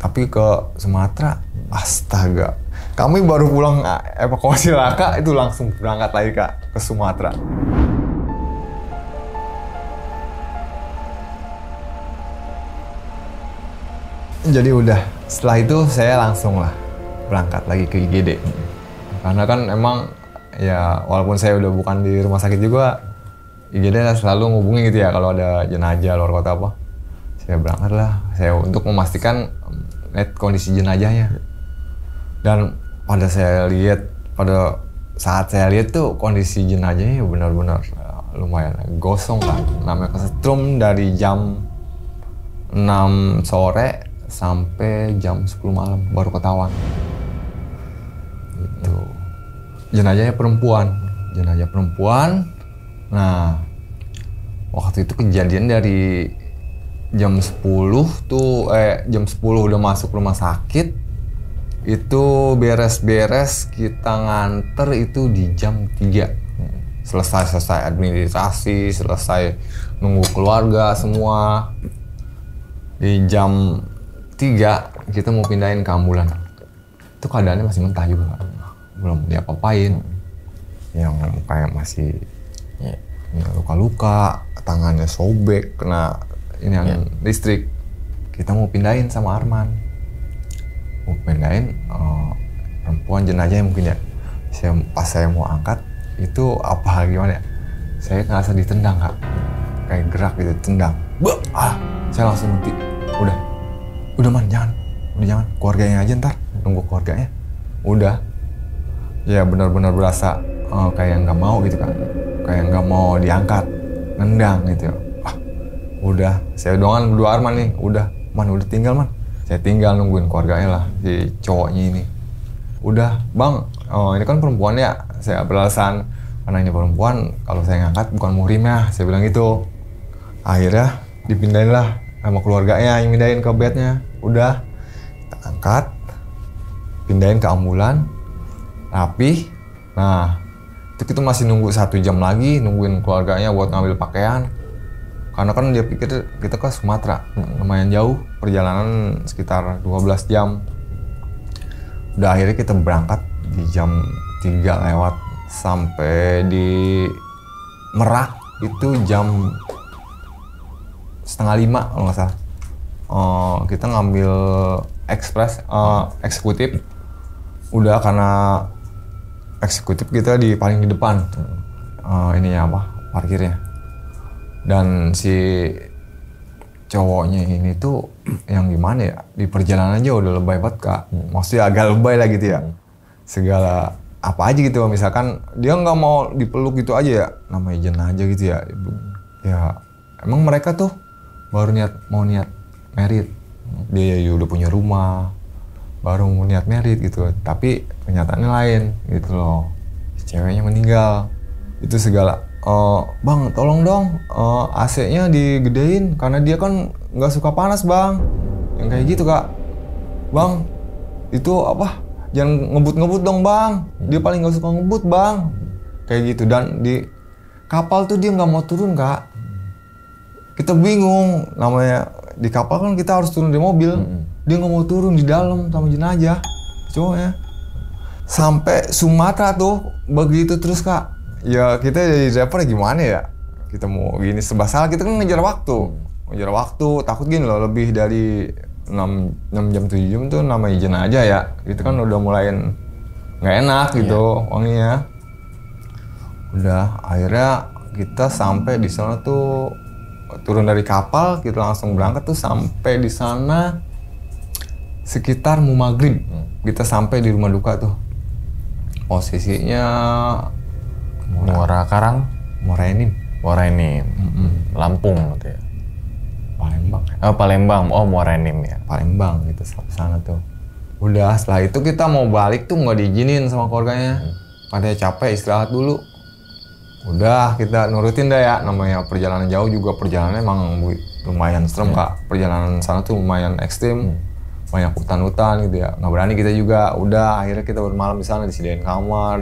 Tapi ke Sumatera, astaga. Kami baru pulang evakuasi laka, itu langsung berangkat lagi Kak ke Sumatera. Jadi udah, setelah itu saya langsung lah berangkat lagi ke IGD. Karena kan emang ya walaupun saya udah bukan di rumah sakit juga, IGD selalu ngubungin gitu ya kalau ada jenazah luar kota apa. Saya berangkat lah, saya untuk memastikan lihat kondisi jenazahnya. Dan pada saat saya lihat tuh kondisi jenazahnya benar-benar lumayan gosong kan. Namanya kesetrum dari jam 6 sore sampai jam 10 malam baru ketahuan. Gitu. Jenazah perempuan. Nah, waktu itu kejadian dari jam 10 tuh, jam 10 udah masuk rumah sakit. Itu beres-beres kita nganter itu di jam 3. Selesai administrasi, selesai nunggu keluarga semua. Di jam 3 kita mau pindahin ke ambulan. Itu keadaannya masih mentah juga. Belum diapa-apain. Yang kayak masih luka-luka, tangannya sobek, kena ini yang listrik. Kita mau pindahin sama Arman. Mau pindahin perempuan jenazahnya mungkin ya. Pas saya mau angkat, itu apa gimana ya? Saya ngerasa ditendang Kak. Kayak gerak gitu, tendang. Saya langsung berhenti. Udah Man, jangan. Keluarganya aja ntar. Nunggu keluarganya. Udah. Ya benar-benar berasa kayak nggak mau gitu Kak. Kayak nggak mau diangkat. Nendang gitu. Udah, saya doangan berdua Arman nih, udah tinggal Man. Saya tinggal nungguin keluarganya lah, si cowoknya ini. Udah, Bang, ini kan perempuan ya. Saya beralasan, karena ini perempuan, kalau saya ngangkat bukan muhrimnya, saya bilang gitu. Akhirnya dipindahin lah sama keluarganya, yang pindahin ke bednya. Udah, kita angkat, pindahin ke ambulan, rapih. Nah, itu Itu kita masih nunggu 1 jam lagi, nungguin keluarganya buat ngambil pakaian. Karena kan dia pikir kita ke Sumatera, lumayan jauh, perjalanan sekitar 12 jam. Udah akhirnya kita berangkat di jam 3 lewat sampai di Merak itu jam 4:30 kalau nggak salah. Kita ngambil eksekutif. Udah karena eksekutif kita paling di depan. Parkirnya. Dan si cowoknya ini tuh yang gimana ya, di perjalanan aja udah lebay banget Kak. Maksudnya agak lebay lah gitu ya. Segala apa aja gitu, misalkan dia nggak mau dipeluk gitu aja ya, namanya jenazah gitu ya. Ya emang mereka tuh baru mau niat merit, dia ya udah punya rumah, baru mau niat merit gitu. Tapi kenyataannya lain gitu loh, ceweknya meninggal. Itu segala, bang tolong dong AC-nya digedein karena dia kan nggak suka panas bang, yang kayak gitu Kak. Bang itu jangan ngebut-ngebut dong bang, dia paling nggak suka ngebut bang, kayak gitu. Dan di kapal tuh dia nggak mau turun Kak. Kita bingung, namanya di kapal kan kita harus turun di mobil, dia nggak mau turun di dalam sama jenazah cowoknya. Sampai Sumatera tuh begitu terus Kak. Ya kita jadi driver gimana ya, kita mau gini serba salah, kita kan ngejar waktu, takut gini loh, lebih dari 6 jam 7 jam tuh namanya jenazah ya, itu kan udah mulai nggak enak gitu wanginya. Udah akhirnya kita sampai di sana tuh, turun dari kapal kita langsung berangkat tuh, sampai di sana sekitar mau maghrib. Kita sampai di rumah duka tuh, posisinya Muara Karang, Morenim, Lampung gitu ya. Palembang. Palembang, Morenim ya. Palembang gitu, sana tuh. Udah setelah itu kita mau balik tuh nggak diizinin sama keluarganya. Katanya capek, istirahat dulu. Udah kita nurutin dah ya, namanya perjalanan jauh juga, perjalanannya emang lumayan serem Kak. Perjalanan sana tuh lumayan ekstrim, banyak hutan-hutan gitu ya. Nggak berani kita juga. Udah akhirnya kita bermalam di sana, disediain kamar,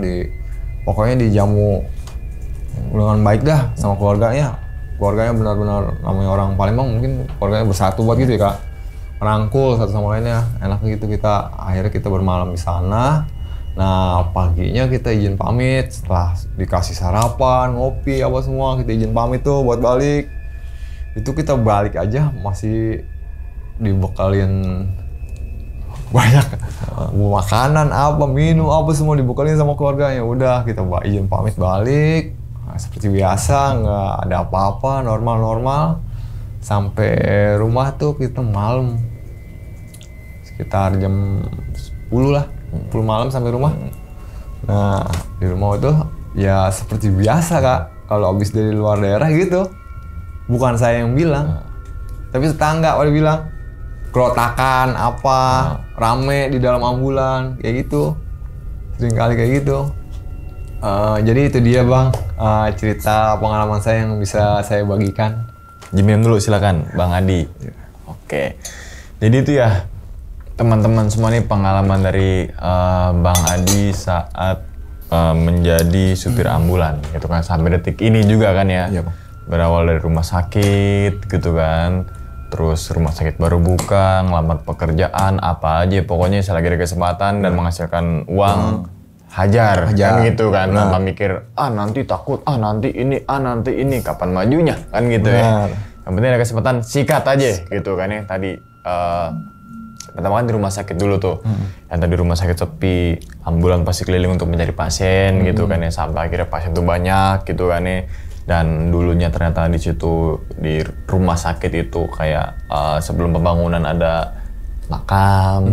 pokoknya dijamu dengan baik dah sama keluarganya. Keluarganya benar-benar, namanya orang Palembang mungkin keluarganya bersatu buat gitu ya Kak. Merangkul satu sama lainnya, enak gitu. Akhirnya kita bermalam di sana. Nah paginya kita izin pamit, setelah dikasih sarapan, ngopi, apa semua, kita izin pamit tuh buat balik. Itu kita balik aja masih dibekalin banyak makanan, minum, semua dibekalin sama keluarganya. Udah kita izin pamit balik, seperti biasa, nggak ada apa-apa, normal. Sampai rumah tuh kita malam, sekitar jam 10 lah, 10 malam sampai rumah. Nah di rumah itu ya seperti biasa Kak, kalau habis dari luar daerah gitu. Bukan saya yang bilang, tapi tetangga pada bilang kerotakan rame di dalam ambulan kayak gitu, sering kali kayak gitu. Jadi itu dia Bang, cerita pengalaman saya yang bisa saya bagikan. Jimin dulu silakan Bang Adi. Oke, jadi itu ya teman-teman semua nih pengalaman dari Bang Adi saat menjadi supir ambulan gitu kan, sampai detik ini juga kan ya. Iya Bang. Berawal dari rumah sakit gitu kan, terus rumah sakit baru buka, ngelamar pekerjaan, apa aja pokoknya selagi ada kesempatan dan menghasilkan uang, hajar kan gitu kan. Tanpa mikir nanti takut, nanti ini kapan majunya kan gitu ya. Yang penting ada kesempatan, sikat aja gitu kan ya. Tadi pertama kan di rumah sakit dulu tuh, yang tadi rumah sakit sepi, ambulan pasti keliling untuk mencari pasien gitu kan ya, sampai akhirnya pasien tuh banyak gitu kan ya. Dan dulunya ternyata di situ di rumah sakit itu kayak sebelum pembangunan ada makam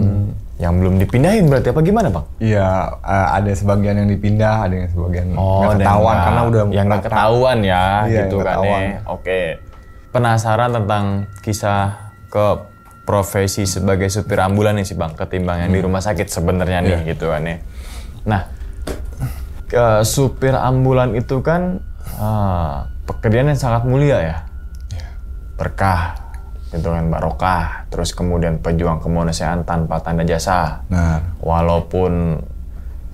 yang belum dipindahin, berarti apa gimana Bang? Iya, ada sebagian yang dipindah, ada yang sebagian nggak ketahuan karena udah yang nggak ketahuan ya, gitu kan ketahuan. ya. Oke, penasaran tentang kisah ke profesi sebagai supir ambulan nih sih Bang, ketimbang yang di rumah sakit sebenarnya nih gitu kan ya. Nah, supir ambulan itu kan pekerjaan yang sangat mulia ya, berkah, gitu kan, barokah, terus kemudian pejuang kemanusiaan tanpa tanda jasa. Nah, walaupun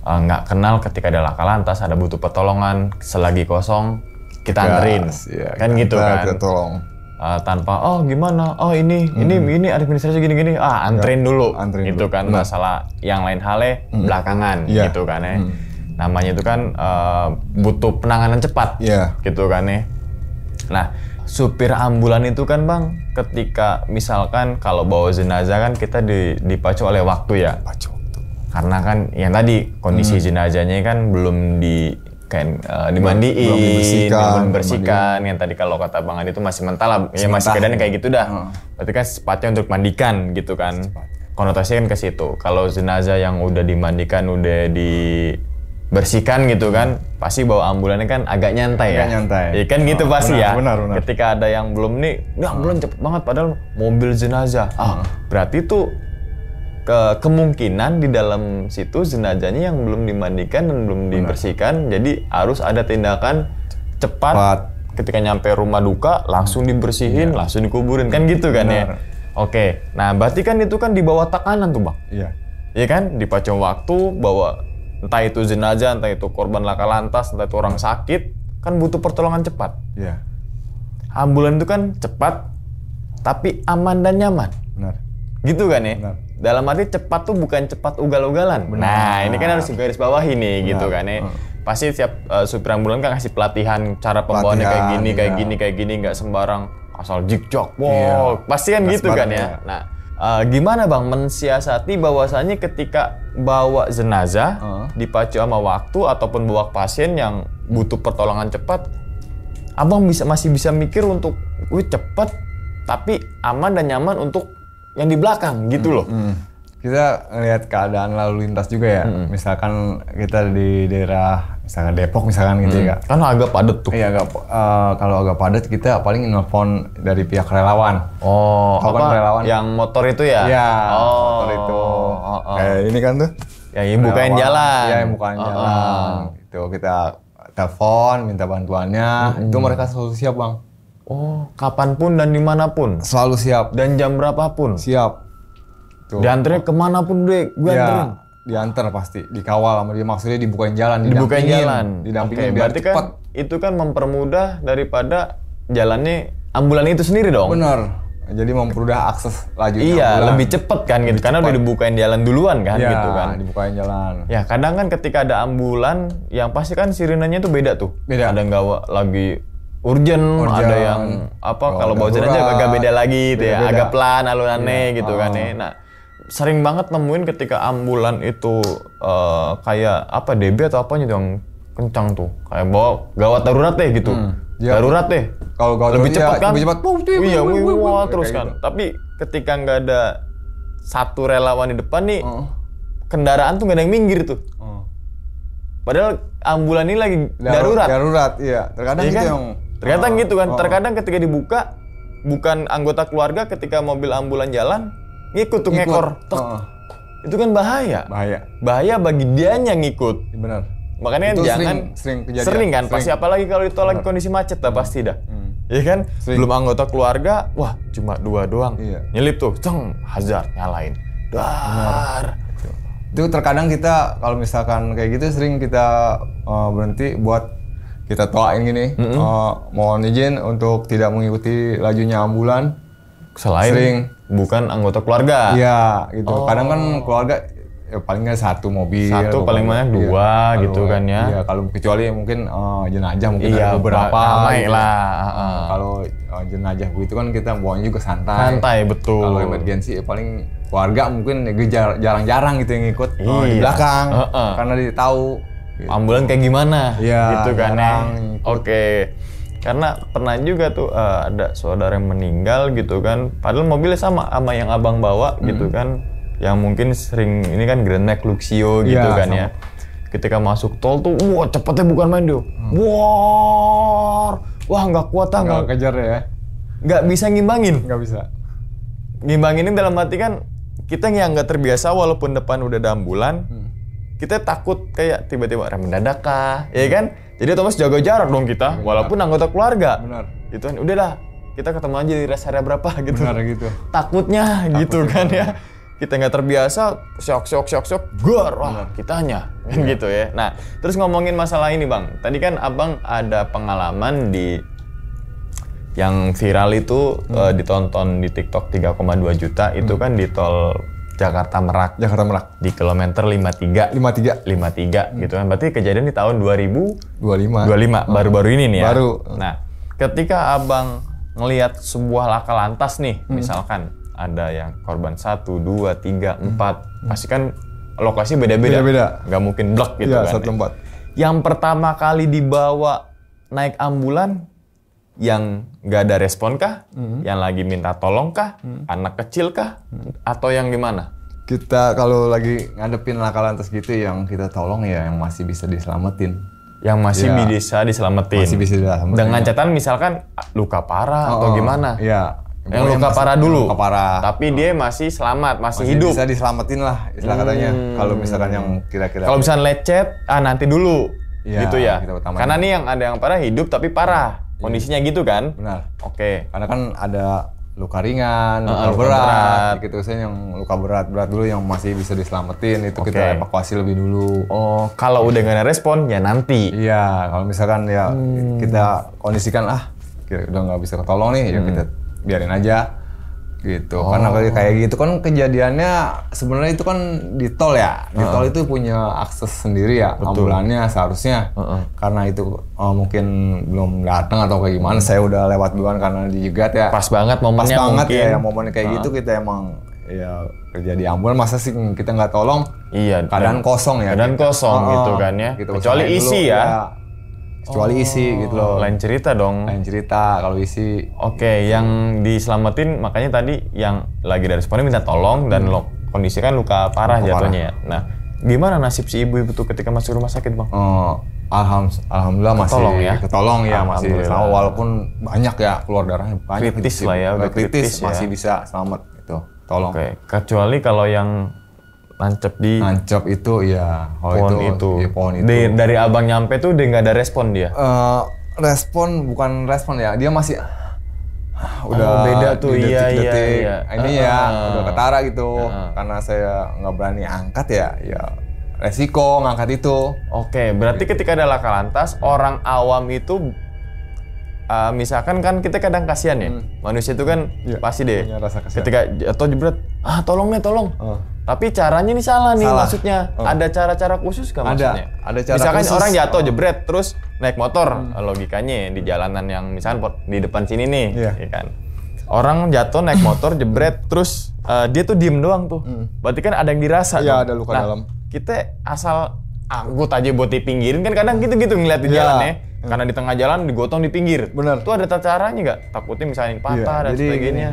nggak kenal ketika ada laka lantas, ada butuh pertolongan, selagi kosong kita anterin, ya, kan gitu kan. Kita tolong. Tanpa gimana, ini administrasi gini-gini, anterin dulu, anterin itu dulu. kan masalah yang lain halnya belakangan, gitu kan ya. Namanya itu kan butuh penanganan cepat, gitu kan ya. Nah, supir ambulan itu kan Bang, ketika misalkan kalau bawa jenazah kan kita dipacu oleh waktu ya. Karena kan yang tadi kondisi jenazahnya kan belum dimandiin, belum dibersihkan. Yang tadi kalau kata Bang Adi itu masih mentah lah, ya masih keadaannya kayak gitu dah. Berarti kan sepatnya untuk mandikan gitu kan. Konotasinya kan ke situ. Kalau jenazah yang udah dimandikan, udah dibersihkan gitu kan, pasti bawa ambulannya kan agak nyantai ya. Ya kan gitu pasti ya. Benar. Ketika ada yang belum nih, ambulan cepet banget padahal mobil jenazah. Berarti tuh kemungkinan di dalam situ jenazahnya yang belum dimandikan dan belum dibersihkan, jadi harus ada tindakan cepat. Ketika nyampe rumah duka langsung dibersihin, langsung dikuburin, kan gitu kan ya. Oke, nah berarti kan itu kan di bawah tekanan tuh Bang. Iya kan, dipacu waktu, bawa entah itu jenazah, entah itu korban laka lantas, entah itu orang sakit, kan butuh pertolongan cepat. Ambulan itu kan cepat, tapi aman dan nyaman. Gitu kan ya. Dalam arti cepat tuh bukan cepat ugal-ugalan. Nah, ini kan harus garis bawah ini gitu kan ya. Pasti setiap supir ambulan kan kasih pelatihan cara pembawaannya kayak gini, nggak sembarang asal jik-jok. Pasti kan gitu kan ya. Nah, gimana Bang mensiasati bahwasanya ketika bawa jenazah dipacu sama waktu ataupun bawa pasien yang butuh pertolongan cepat, Abang masih bisa mikir untuk cepat tapi aman dan nyaman untuk yang di belakang gitu loh. Kita ngelihat keadaan lalu lintas juga ya. Misalkan kita di daerah misalkan Depok misalkan gitu ya. Kan agak padat tuh. Iya, kalau agak padat kita paling nelfon dari pihak relawan. Relawan yang motor itu ya? Iya, motor itu. Kayak ini kan tuh. Ya, yang bukain jalan. Iya, yang bukain jalan. Itu kita telepon, minta bantuannya. Itu mereka selalu siap Bang. Kapanpun dan dimanapun? Selalu siap. Dan jam berapapun? Siap. Dianterin kemanapun deh, gue anterin? Diantar pasti, dikawal sama dia, maksudnya dibukain jalan, Oke, didampingin biar berarti cepat. Kan itu kan mempermudah daripada jalannya ambulan itu sendiri dong? Bener, jadi mempermudah akses laju. Iya, lebih cepet kan gitu, karena udah dibukain jalan duluan kan gitu kan. Dibukain jalan. Ya kadang kan ketika ada ambulan, yang pasti kan sirenanya tuh beda tuh. Ada yang lagi urgent, ada yang kalau bawa jenazah agak beda lagi gitu ya, agak pelan, alunannya gitu kan ya. Nah, sering banget nemuin ketika ambulan itu kayak DB atau apa gitu yang kencang tuh, kayak bawa gawat darurat deh gitu. Darurat deh. Kalau lebih cepat kan? Lebih cepat. Iya, terus kan. Tapi ketika nggak ada satu relawan di depan nih, kendaraan tuh nggak ada yang minggir tuh. Padahal ambulan ini lagi darurat. Darurat, iya. Terkadang gitu yang terkadang gitu kan. Terkadang ketika dibuka, bukan anggota keluarga, ketika mobil ambulan jalan, ngikut tuh ngekor. Itu kan bahaya. Bahaya bagi dianya ngikut. Benar. Makanya itu jangan sering kan. Pasti apalagi kalau itu lagi kondisi macet dah pasti dah. Iya kan? Belum anggota keluarga, wah cuma 2 doang. Nyelip tuh, hazard nyalain. Dar. Itu terkadang kita kalau misalkan kayak gitu sering kita berhenti buat kita doain gini, mohon izin untuk tidak mengikuti lajunya ambulan. Selain bukan anggota keluarga. Iya, gitu. Kadang kan keluarga paling nggak satu mobil. Satu paling banyak 2 gitu kan ya. Iya, kalau kecuali mungkin jenazah mungkin ada beberapa. Ramai lah. Kalau jenazah begitu kan kita bawanya juga santai. Santai, betul. Kalau emergensi paling keluarga mungkin jarang-jarang gitu yang ikut di belakang. Karena dia tahu. Gitu. Ambulan kayak gimana? Gitu kan ya. Oke. Karena pernah juga tuh ada saudara yang meninggal gitu kan, padahal mobilnya sama yang abang bawa gitu kan, yang mungkin sering ini kan Grand Max Luxio gitu kan sama. Ya. Ketika masuk tol tuh, wah cepetnya bukan main dia, wah nggak kuat nggak kejar ya, nggak bisa ngimbangin, nggak bisa. Ngimbangin dalam arti kan kita yang nggak terbiasa walaupun depan udah ada ambulan, kita takut kayak tiba-tiba rem mendadak kah, ya kan? Jadi otomatis jaga jarak dong kita, walaupun anggota keluarga. Benar. Itu kan udahlah, kita ketemu aja di rest area berapa gitu. Benar gitu. Takutnya gitu kan ya. kita nggak terbiasa, syok, gor, wah kitanya, kan gitu ya. Nah, terus ngomongin masalah ini Bang, tadi kan Abang ada pengalaman di yang viral itu ditonton di TikTok 3,2 juta, itu kan di tol Jakarta Merak di kilometer 53 gitu kan. Berarti kejadian di tahun 2025 baru-baru ini nih ya. Nah, ketika Abang ngelihat sebuah laka lantas nih, misalkan ada yang korban 1, 2, 3, 4, pasti kan lokasi beda-beda. Nggak mungkin blok gitu kan. Satu tempat. Yang pertama kali dibawa naik ambulan, yang nggak ada respon kah? Yang lagi minta tolong kah? Anak kecil kah? Atau yang gimana? Kita kalau lagi ngadepin laka lantas gitu, yang kita tolong ya yang masih bisa diselamatin. Yang masih bisa diselamatin. Masih bisa diselamatin. Dengan catatan misalkan luka parah atau gimana? Iya. Yang luka parah dulu. Luka parah. Tapi dia masih selamat, masih hidup. Bisa diselamatin lah istilah katanya. Kalau misalkan yang kira-kira. Kalau misalkan lecet, nanti dulu. Ya, gitu ya. Karena nih yang ada yang parah hidup tapi parah. Kondisinya gitu kan? Benar. Oke. Karena kan ada luka ringan, luka berat. Gitu saya yang luka berat dulu yang masih bisa diselamatin itu kita evakuasi lebih dulu. Oh, kalau udah nggak ada respon ya nanti. Iya, kalau misalkan ya kita kondisikan udah nggak bisa ketolong nih, ya kita biarin aja. Gitu. Karena kayak gitu kan kejadiannya sebenarnya itu kan di tol ya. Di tol itu punya akses sendiri ya. Betul. Ambulannya seharusnya. Karena itu mungkin belum datang atau kayak gimana. Saya udah lewat duluan karena dijegat ya. Pas banget momennya. Pas banget mungkin. ya momennya kayak gitu kita emang ya kerja di ambulan, masa sih kita nggak tolong? Iya. Keadaan kosong ya. Keadaan kosong gitu kan ya. Gitu, kecuali isi dulu, ya. Kecuali isi gitu loh. Lain cerita dong. Lain cerita kalau isi. Oke, yang diselamatin makanya tadi yang lagi dari responnya minta tolong dan kondisi kan luka parah jatuhnya ya. Nah, gimana nasib si ibu-ibu tuh ketika masuk rumah sakit Bang? Alhamdulillah masih ketolong ya, masih selamat, walaupun banyak ya keluar darahnya banyak. Kritis lah ya, udah kritis masih ya. bisa selamat gitu. Tolong. Oke, kecuali kalau yang nancep itu ya pohon itu. Ya, pohon itu. Dari Abang nyampe tuh udah nggak ada respon dia. Bukan respon ya, dia masih udah beda tuh. Iya. Ini ya udah ketara gitu. Karena saya nggak berani angkat ya resiko ngangkat itu. Oke, berarti ketika ada laka lantas, orang awam itu misalkan kan kita kadang kasihan ya, manusia itu kan pasti deh ketika jatuh jebret, tolong. Tapi caranya ini salah nih maksudnya. Ada cara-cara khusus nggak maksudnya? Ada cara misalkan khusus. Orang jatuh jebret terus naik motor, logikanya di jalanan yang misalkan di depan sini nih, ya kan. Orang jatuh naik motor jebret terus dia tuh diem doang tuh. Berarti kan ada yang dirasa. Iya, ada luka dalam. Kita asal angkut aja buat dipinggirin kan kadang gitu-gitu ngeliat di jalan ya. Karena di tengah jalan digotong di pinggir. Bener. Tuh ada caranya nggak? Takutnya misalnya patah dan sebagainya.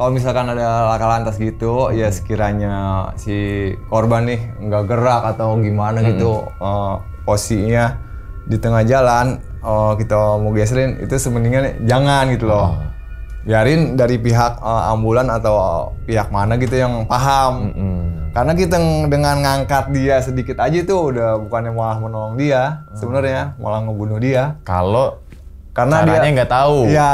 Kalau misalkan ada laka lantas gitu, ya sekiranya si korban nih nggak gerak atau gimana gitu, posisinya di tengah jalan, kita mau geserin, itu sebenarnya jangan gitu loh. Biarin dari pihak ambulan atau pihak mana gitu yang paham. Karena kita dengan ngangkat dia sedikit aja tuh udah bukannya malah menolong dia, sebenarnya malah ngebunuh dia. Karena dia nggak tahu. Iya,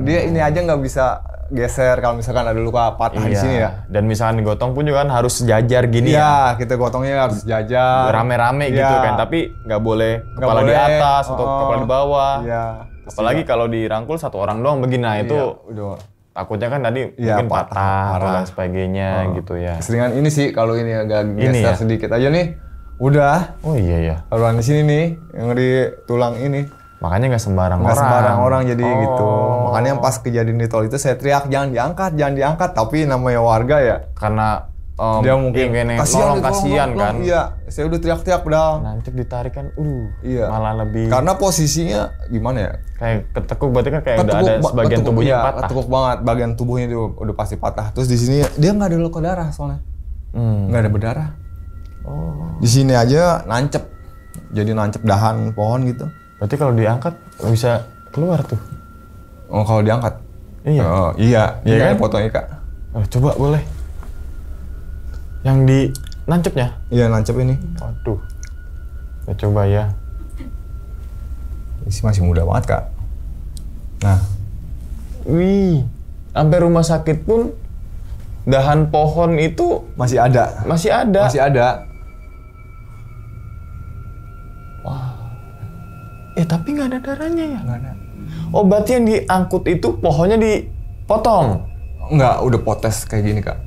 dia ini aja nggak bisa geser kalau misalkan ada luka patah di sini ya. Dan misalkan digotong pun juga kan harus sejajar gini ya. Iya, kita gotongnya harus sejajar. Rame-rame gitu kan, tapi nggak boleh kepala di atas atau kepala di bawah. Iya. Apalagi kalau dirangkul satu orang doang begini, nah itu takutnya kan tadi mungkin patah atau dan sebagainya gitu ya. Keseringan ini sih kalau ini agak geser sedikit aja nih, udah. Oh iya. Kalau di sini nih yang di tulang ini. Makanya nggak sembarang orang jadi gitu. Makanya pas kejadian di tol itu saya teriak jangan diangkat. Tapi namanya warga ya. Karena dia mungkin kasihan kan. Iya, saya udah teriak-teriak padahal. Nancep ditarik kan, iya. Malah lebih. Karena posisinya gimana ya? Kayak ketekuk, berarti kan kayak udah ada sebagian tubuhnya patah. Ketekuk banget, bagian tubuhnya itu udah pasti patah. Terus di sini dia nggak ada luka darah soalnya, nggak ada berdarah. Di sini aja nancep, jadi nancep dahan pohon gitu. Berarti kalau diangkat bisa keluar tuh? Oh kalau diangkat? Iya. Iya kan? Fotonya Kak. Coba boleh. Yang di nancepnya? Iya nancep ini. Waduh. Ya coba ya. Ini masih muda banget Kak. Nah. Wih. Sampai rumah sakit pun dahan pohon itu Masih ada. masih ada. Masih ada. Tapi nggak ada darahnya ya? Nggak ada. Oh, berarti yang diangkut itu pohonnya dipotong? Enggak, udah potes kayak gini, Kak.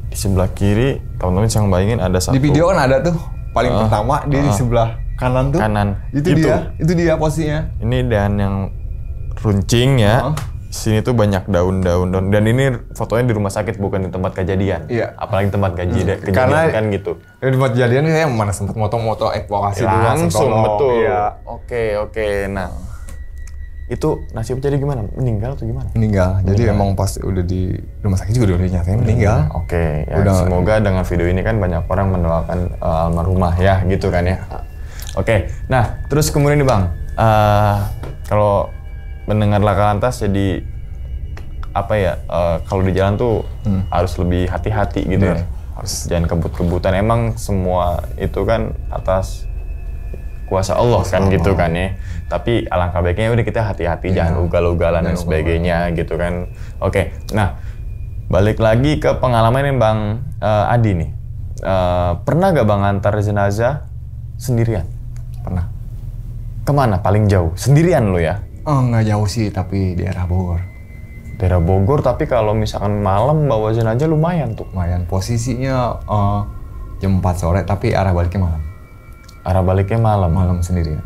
Di sebelah kiri, teman-teman jangan bayangin ada satu. Di video kan ada tuh, paling pertama dia di sebelah kanan tuh. Kanan. Itu dia posisinya. Ini dahan yang runcing ya. Sini tuh banyak daun-daun. Dan ini fotonya di rumah sakit, bukan di tempat kejadian. Iya. Apalagi tempat kejadian Karena kan gitu. Di tempat kejadian saya mana sempat moto-moto evakuasi dulu Langsung, tolong. betul. Iya. Oke. Nah, itu nasibnya jadi gimana? Meninggal atau gimana? Meninggal. Jadi emang pas udah di rumah sakit juga udah nyatain meninggal. Oke, ya Udah. semoga dengan video ini kan banyak orang mendoakan almarhumah ya, gitu kan ya. Oke, nah terus kemudian nih Bang, kalau mendengar laka lantas jadi apa ya? Kalau di jalan tuh harus lebih hati-hati gitu ya. Harus jangan kebut-kebutan. Emang semua itu kan atas kuasa Allah kan gitu kan ya. Tapi alangkah baiknya udah kita hati-hati, jangan ugal-ugalan dan sebagainya gitu kan. Oke, nah balik lagi ke pengalaman ini Bang Adi nih. Pernah gak Bang antar jenazah sendirian? Pernah. Kemana paling jauh? Sendirian lo ya? Oh, nggak jauh sih, tapi di daerah Bogor. Daerah Bogor, tapi kalau misalkan malam bawa jenazah lumayan tuh. Lumayan. Posisinya jam 4 sore, tapi arah baliknya malam. Arah baliknya malam. Malam sendirian.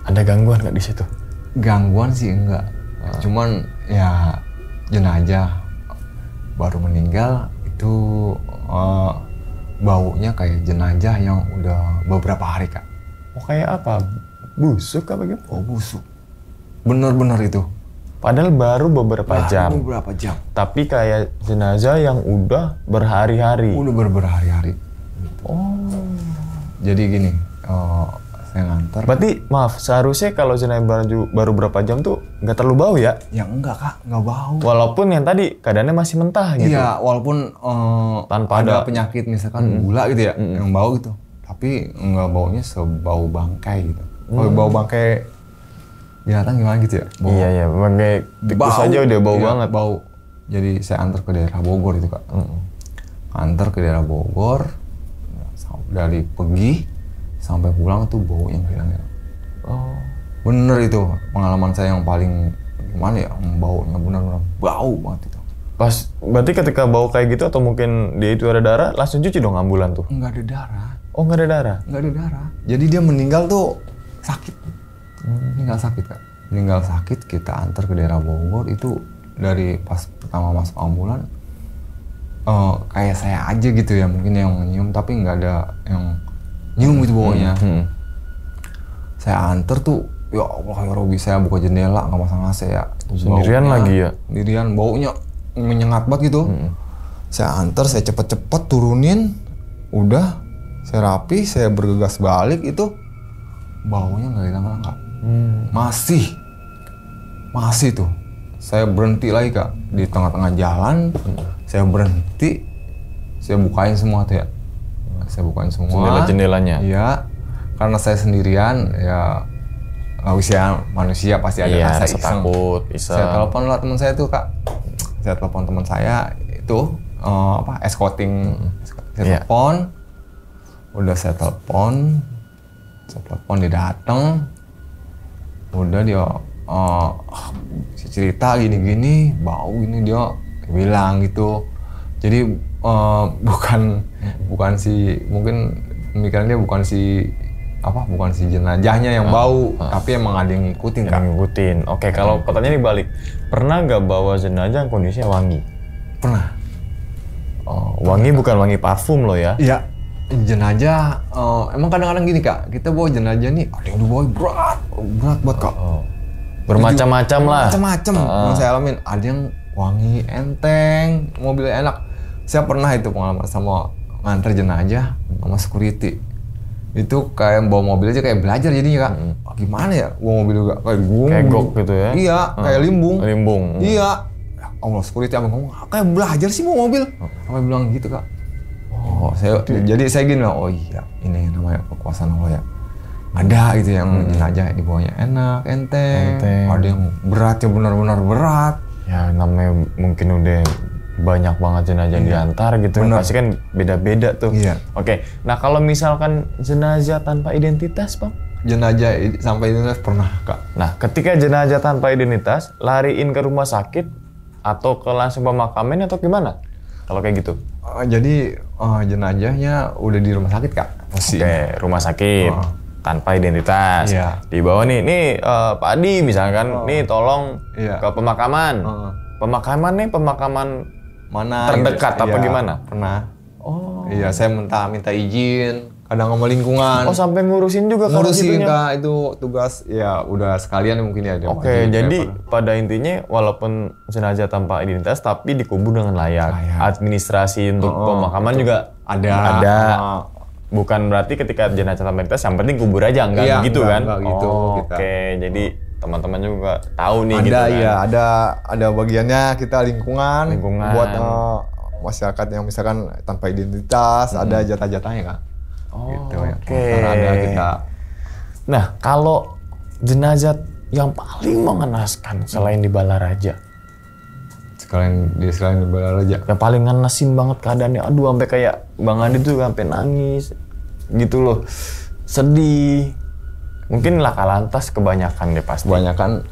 Ada gangguan nggak di situ? Gangguan sih enggak. Cuman ya jenazah baru meninggal itu baunya kayak jenazah yang udah beberapa hari, Kak. Oh, kayak apa? Busuk apa gitu? Oh, busuk. Bener-bener itu. Padahal baru beberapa jam. Beberapa jam. Tapi kayak jenazah yang udah berhari-hari. Udah berhari-hari. Oh. Jadi gini, saya nganter. Berarti maaf, seharusnya kalau jenazah baru berapa jam tuh nggak terlalu bau ya? Ya enggak, Kak, nggak bau. Walaupun yang tadi keadaannya masih mentah gitu. Iya, walaupun Tanpa ada penyakit misalkan gula gitu ya, yang bau gitu. Tapi nggak baunya sebau bangkai gitu. Kalau bau bangkai binatang gimana gitu ya? Bau. Iya, bangkai tikus aja udah bau banget. Bau. Jadi saya antar ke daerah Bogor itu, Kak. Antar ke daerah Bogor, dari pergi sampai pulang tuh baunya nggak hilang. Oh. Bener itu pengalaman saya yang paling gimana ya, baunya bener-bener bau banget itu. Pas, berarti ketika bau kayak gitu atau mungkin dia itu ada darah, langsung cuci dong ambulan tuh? Nggak ada darah. Oh, nggak ada darah? Nggak ada darah. Jadi dia meninggal tuh sakit. Meninggal sakit, Kak. Meninggal sakit, kita antar ke daerah Bogor itu dari pas pertama masuk ambulan kayak saya aja gitu ya, mungkin yang nyium, tapi nggak ada yang nyium itu baunya. Saya antar tuh, ya Allah ya Robi, saya buka jendela, nggak pasang AC ya. Sendirian lagi ya? Sendirian, baunya menyengat banget gitu. Saya antar, saya cepet-cepet turunin, udah, saya rapi, saya bergegas balik itu, baunya nggak hilang-hilang, Kak. Masih tuh. Saya berhenti lagi, Kak, di tengah-tengah jalan. Saya berhenti, saya bukain semua tuh ya. Saya bukain semua. Jendela-jendelanya? Iya, karena saya sendirian ya, manusia pasti ada rasa iseng. takut, iseng. Saya telepon lah teman saya tuh, Kak. Saya telepon teman saya itu escorting. Saya telepon. Udah saya telepon dia datang. Udah dia cerita gini-gini, bau gini, dia bilang gitu. Jadi bukan si, mungkin pemikiran dia bukan si jenazahnya yang bau, tapi emang ada yang ngikutin, Kak. Ngikutin. Oke, kalau pertanyaan dibalik, pernah nggak bawa jenazah yang kondisinya wangi? Pernah. Oh, wangi bukan wangi parfum loh ya? Iya. Jenazah, emang kadang-kadang gini, Kak, kita bawa jenazah nih, ada yang dibawa berat banget, Kak. Bermacam-macam lah. Macam-macam yang saya alamin. Ada yang wangi, enteng, mobilnya enak. Saya pernah itu pengalaman sama nganter jenazah sama security. Itu kayak bawa mobil aja kayak belajar jadinya, Kak. Gimana ya bawa mobil juga? Kayak gok gitu ya? Iya, kayak limbung. Limbung. Iya. Allah, security apa ngomong, kayak belajar sih bawa mobil. Sampai bilang gitu, Kak. Jadi saya gini lah, oh iya, ini namanya kekuasaan Allah ya. Ada gitu yang jenazah dibawanya enak, enteng. Ada yang berat ya, benar-benar berat. Ya namanya mungkin udah banyak banget jenazah diantar gitu. Bener. Pasti kan beda-beda tuh. Iya. Oke, nah kalau misalkan jenazah tanpa identitas Bang? Jenazah sampai identitas pernah Kak. Nah ketika jenazah tanpa identitas, lariin ke rumah sakit atau ke langsung pemakaman atau gimana? Kalau kayak gitu? Jadi jenazahnya udah di rumah sakit Kak. Oke, rumah sakit tanpa identitas. Iya. Di bawah nih Pak Adi misalkan, nih tolong Iya. ke pemakaman. Pemakaman nih pemakaman Mana terdekat gitu. apa Iya, gimana? Pernah. Oh. Iya, saya minta izin, kadang sama lingkungan. Oh sampai ngurusin juga kalau Ngurusin situnya. Kak, itu tugas ya udah sekalian mungkin ya. dia Oke, wajib, jadi kayak pada intinya walaupun jenazah tanpa identitas tapi dikubur dengan layak. Layak. Administrasi untuk pemakaman juga ada. Ada. Oh. Bukan berarti ketika jenazah tanpa identitas yang penting kubur aja, enggak Iya, begitu kan? enggak gitu Oh, kita. Oke, jadi teman-teman juga tahu nih Ada gitu kan. ya, ada bagiannya kita lingkungan, Lingkungan. buat masyarakat yang misalkan tanpa identitas, ada jatah-jatahnya Kak. Oh, Gitu ya. oke. Karena ada kita. Nah, kalau jenazah yang paling mengenaskan selain di Balaraja, Sekalian di Balaraja. yang paling ngenesin banget keadaannya, aduh sampai kayak Bang Adi tuh sampai nangis gitu loh, sedih. Mungkin laka lantas kebanyakan deh pasti. Kebanyakan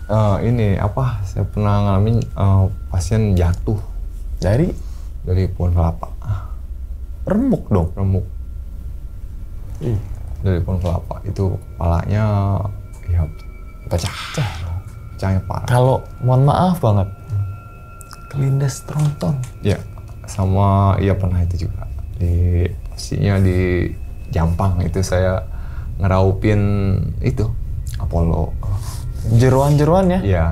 ini apa? Saya pernah ngalamin pasien jatuh Dari dari pohon kelapa, remuk dong. remuk. Dari pohon kelapa itu kepalanya ya pecah, pecahnya parah. Kalau mohon maaf banget, kelindas tronton. Ya, sama iya pernah itu juga di pastinya di Jampang itu saya ngeraupin itu Apollo. Jeruan-jeruan ya? Iya.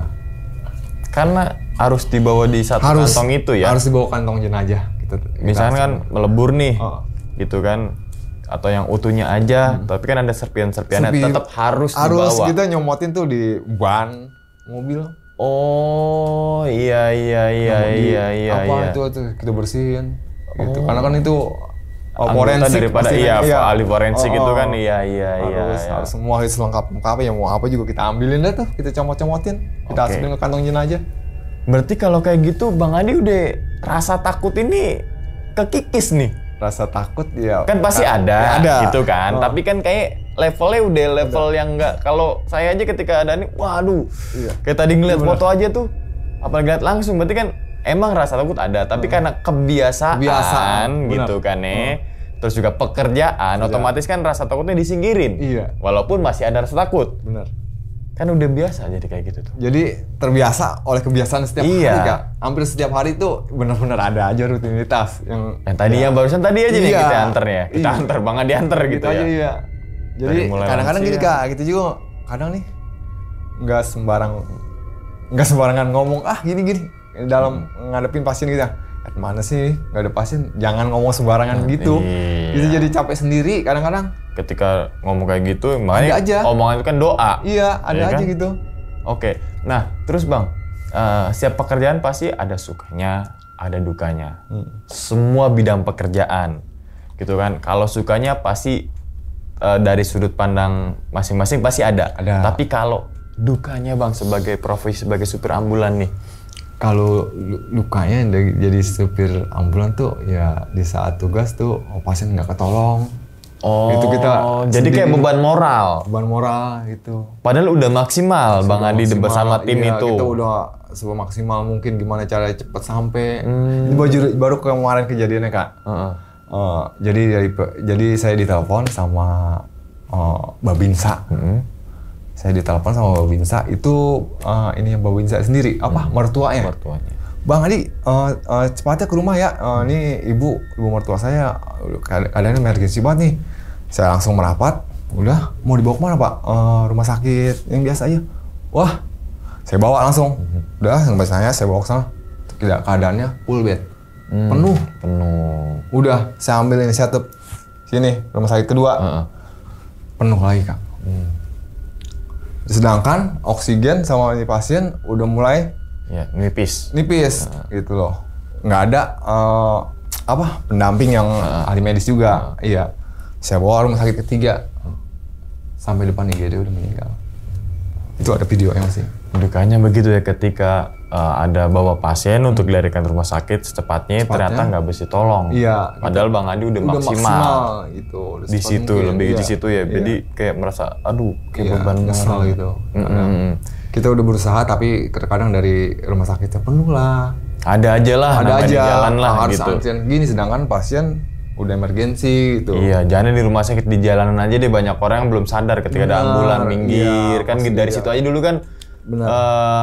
Karena harus dibawa di satu kantong itu ya. Harus dibawa kantong jenazah. Kita Misalnya kan melebur nih, Oh. gitu kan, atau yang utuhnya aja, tapi kan ada serpian-serpiannya, tetap harus dibawa. kita nyomotin tuh di ban mobil. Oh iya Apa itu kita bersihin. Gitu. Karena kan itu Anggota daripada pasti kan, ahli forensik itu kan, harus semua harus lengkap ya, mau apa juga kita ambilin deh tuh, kita comot-comotin, kita Oke. masukin ke kantong jenazah. Berarti kalau kayak gitu Bang Adi udah rasa takut ini kekikis nih. Rasa takut ya Kan pasti ada, ada. gitu kan. Tapi kan kayak levelnya udah level yang enggak. Kalau saya aja ketika ada nih, waduh. Iya. Kayak tadi ngeliat foto aja tuh, apalagi ngeliat langsung, berarti kan emang rasa takut ada. Tapi karena kebiasaan gitu benar. kan Terus juga pekerjaan, otomatis kan rasa takutnya disingkirin. Iya. Walaupun masih ada rasa takut. bener. Kan udah biasa jadi kayak gitu tuh. Jadi terbiasa oleh kebiasaan setiap Iya. hari Kak. Hampir setiap hari tuh benar-benar ada aja rutinitas Yang tadi yang barusan tadi aja nih Iya. kita anter ya. Kita Iya. anter, Bang Adi anter gitu aja ya. iya. Jadi Dari mulai kadang-kadang gini lansia. Kak, kita juga kadang nih nggak sembarangan ngomong gini dalam ngadepin pasien gitu ya. Mana sih nggak ada pasien, jangan ngomong sembarangan gitu. iya. Itu jadi capek sendiri kadang-kadang. Ketika ngomong kayak gitu, makanya Ada aja. omongan itu kan doa. Iya, ada Iya aja kan? gitu. Oke, nah terus Bang, setiap pekerjaan pasti ada sukanya, ada dukanya. Semua bidang pekerjaan, gitu kan. Kalau sukanya pasti dari sudut pandang masing-masing pasti ada. Ada. Tapi kalau dukanya Bang sebagai profesi sebagai supir ambulan nih, Kalau lukanya jadi supir ambulan tuh ya di saat tugas tuh pasien nggak ketolong. Itu kita jadi kayak sendiri. beban moral. Beban moral gitu. Padahal udah maksimal Bang Adi Maksimal, bersama tim iya, itu. Kita udah semaksimal mungkin gimana caranya cepet sampai. Ini baru kemarin kejadiannya Kak. Heeh. Jadi saya ditelepon sama Babinsa. Saya ditelepon sama Babinsa itu ini yang Babinsa sendiri mertuanya. Mertuanya. Bang Adi, cepatnya ke rumah ya. Ini ibu mertua saya keadaannya emergency banget nih. Saya langsung merapat. Udah, mau dibawa kemana Pak? Rumah sakit yang biasa aja. Wah, saya bawa langsung. Udah, sampai saya bawa ke sana. Keadaannya full bed, penuh. Udah, saya ambil inisiatif. Sini, rumah sakit kedua. Penuh lagi Kak. Sedangkan oksigen sama ini pasien udah mulai Ya, nipis. gitu loh. Nggak ada pendamping yang ahli medis juga. Iya. Saya bawa rumah sakit ketiga. Sampai depan IGD udah meninggal. Itu ada videonya masih. Dukanya begitu ya ketika ada bawa pasien untuk dilarikan rumah sakit secepatnya, ternyata nggak bisa tolong. Iya. Padahal Bang Adi udah maksimal gitu. di situ, lebih di situ ya. Jadi kayak merasa, aduh, kayak beban kesal gitu. Kita udah berusaha tapi terkadang dari rumah sakitnya penuh lah. Ada aja lah, Ada aja. jalan lah harus gitu. antrian gini, sedangkan pasien udah emergensi gitu. Iya, jangan di rumah sakit, di jalanan aja deh banyak orang yang belum sadar ketika ada ambulan minggir kan dari situ aja dulu kan.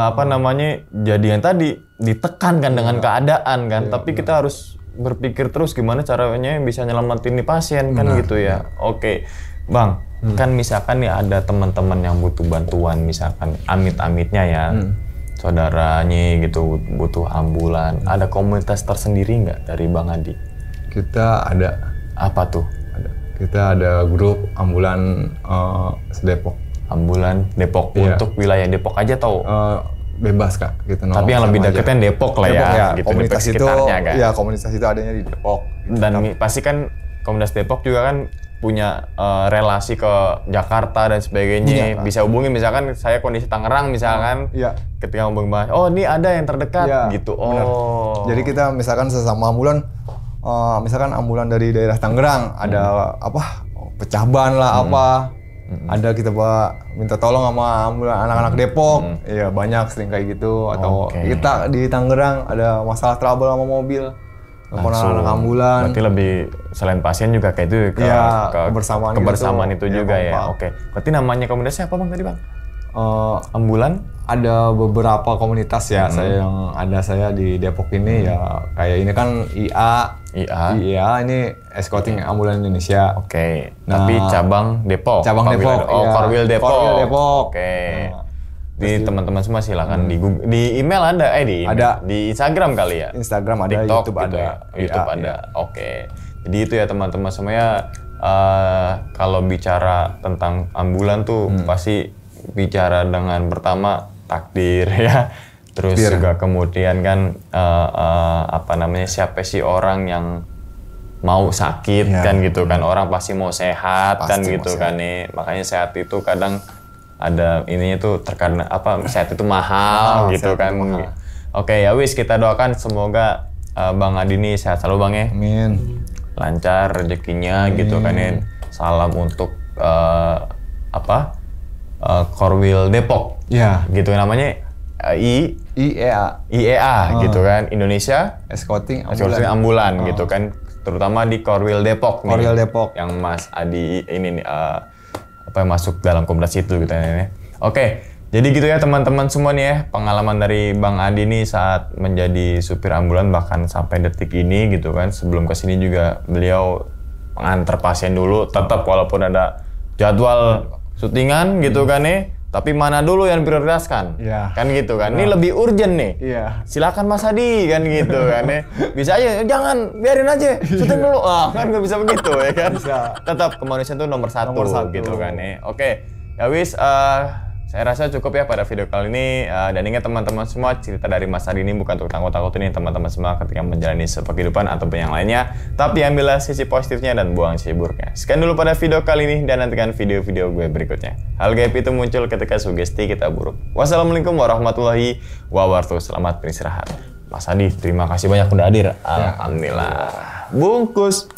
Apa namanya, jadi yang tadi ditekan kan dengan keadaan kan, tapi kita harus berpikir terus gimana caranya bisa nyelamatin nih pasien kan gitu ya. Oke, Bang, kan misalkan nih ada teman-teman yang butuh bantuan, misalkan amit-amitnya ya, saudaranya gitu butuh ambulan, ada komunitas tersendiri nggak dari Bang Adi? Kita ada. Apa tuh? Kita ada grup ambulan Depok. Ambulan Depok, untuk wilayah Depok aja tau? Bebas Kak, gitu. Tapi yang lebih deketnya Depok lah Depok, ya, gitu, komunitas Depok itu, sekitarnya kan. ya komunitas itu adanya di Depok. Dan pasti kan komunitas Depok juga kan punya relasi ke Jakarta dan sebagainya. Bisa hubungi misalkan saya kondisi Tangerang misalkan, ketika hubungi bahas, oh ini ada yang terdekat gitu. Oh. Jadi kita misalkan sesama ambulan, misalkan ambulan dari daerah Tangerang ada apa pecah ban lah apa. Ada kita minta tolong sama anak-anak Depok, ya banyak sering kayak gitu. Atau kita di Tangerang ada masalah trouble sama mobil, telepon anak-anak ambulan. Berarti lebih selain pasien juga kayak itu kebersamaan itu juga ya. Oke. Berarti namanya komunitasnya apa Bang tadi Bang? Ambulan? Ada beberapa komunitas ya. Saya di Depok ini ya kayak ini kan IA ini escorting ambulan Indonesia. Oke. Tapi cabang Depok. Cabang Depok. Korwil Depok. Korwil Depok. Oke. Di teman-teman semua silakan di email ada di Instagram kali ya. Instagram ada, TikTok YouTube gitu ada. Ya. YouTube ada. Oke. Jadi itu ya teman-teman semuanya, kalau bicara tentang ambulan tuh pasti bicara dengan pertama takdir ya. Terus juga kemudian kan apa namanya, siapa sih orang yang mau sakit kan gitu kan, orang pasti mau sehat kan gitu kan nih. Makanya sehat itu kadang ada ininya tuh terkadang apa, sehat itu mahal gitu kan. Oke ya wis, kita doakan semoga Bang Adi ini sehat selalu Bang ya. Amin. Lancar rezekinya gitu kan ya. Salam untuk Korwil Depok. Ya. Gitu namanya. IEA gitu kan, Indonesia Escorting Ambulan gitu kan, terutama di Korwil Depok nih. Korwil Depok yang Mas Adi ini nih masuk dalam komunitas itu gitu ya. Oke, jadi gitu ya teman-teman semua nih ya, pengalaman dari Bang Adi nih saat menjadi supir ambulan bahkan sampai detik ini gitu kan. Sebelum kesini juga beliau mengantar pasien dulu, tetap walaupun ada jadwal syutingan gitu kan nih. Tapi mana dulu yang prioritaskan? Kan gitu kan. Ini lebih urgent nih. Silakan Mas Adi kan gitu kan ya. Bisa aja, jangan biarin aja. Syuting dulu. Kan nggak bisa begitu ya kan. Tetap kemanusiaan itu nomor satu gitu kan ya. Oke. Ya wis, saya rasa cukup ya pada video kali ini. Dan ingat teman-teman semua, cerita dari Mas Adi ini bukan untuk takut-takutin teman-teman semua ketika menjalani sebuah kehidupan ataupun yang lainnya. Tapi ambillah sisi positifnya dan buang sisi buruknya. Sekian dulu pada video kali ini dan nantikan video-video gue berikutnya. Hal gaib itu muncul ketika sugesti kita buruk. Wassalamualaikum warahmatullahi wabarakatuh. Selamat beristirahat. Mas Adi, terima kasih banyak udah hadir. Alhamdulillah. Bungkus.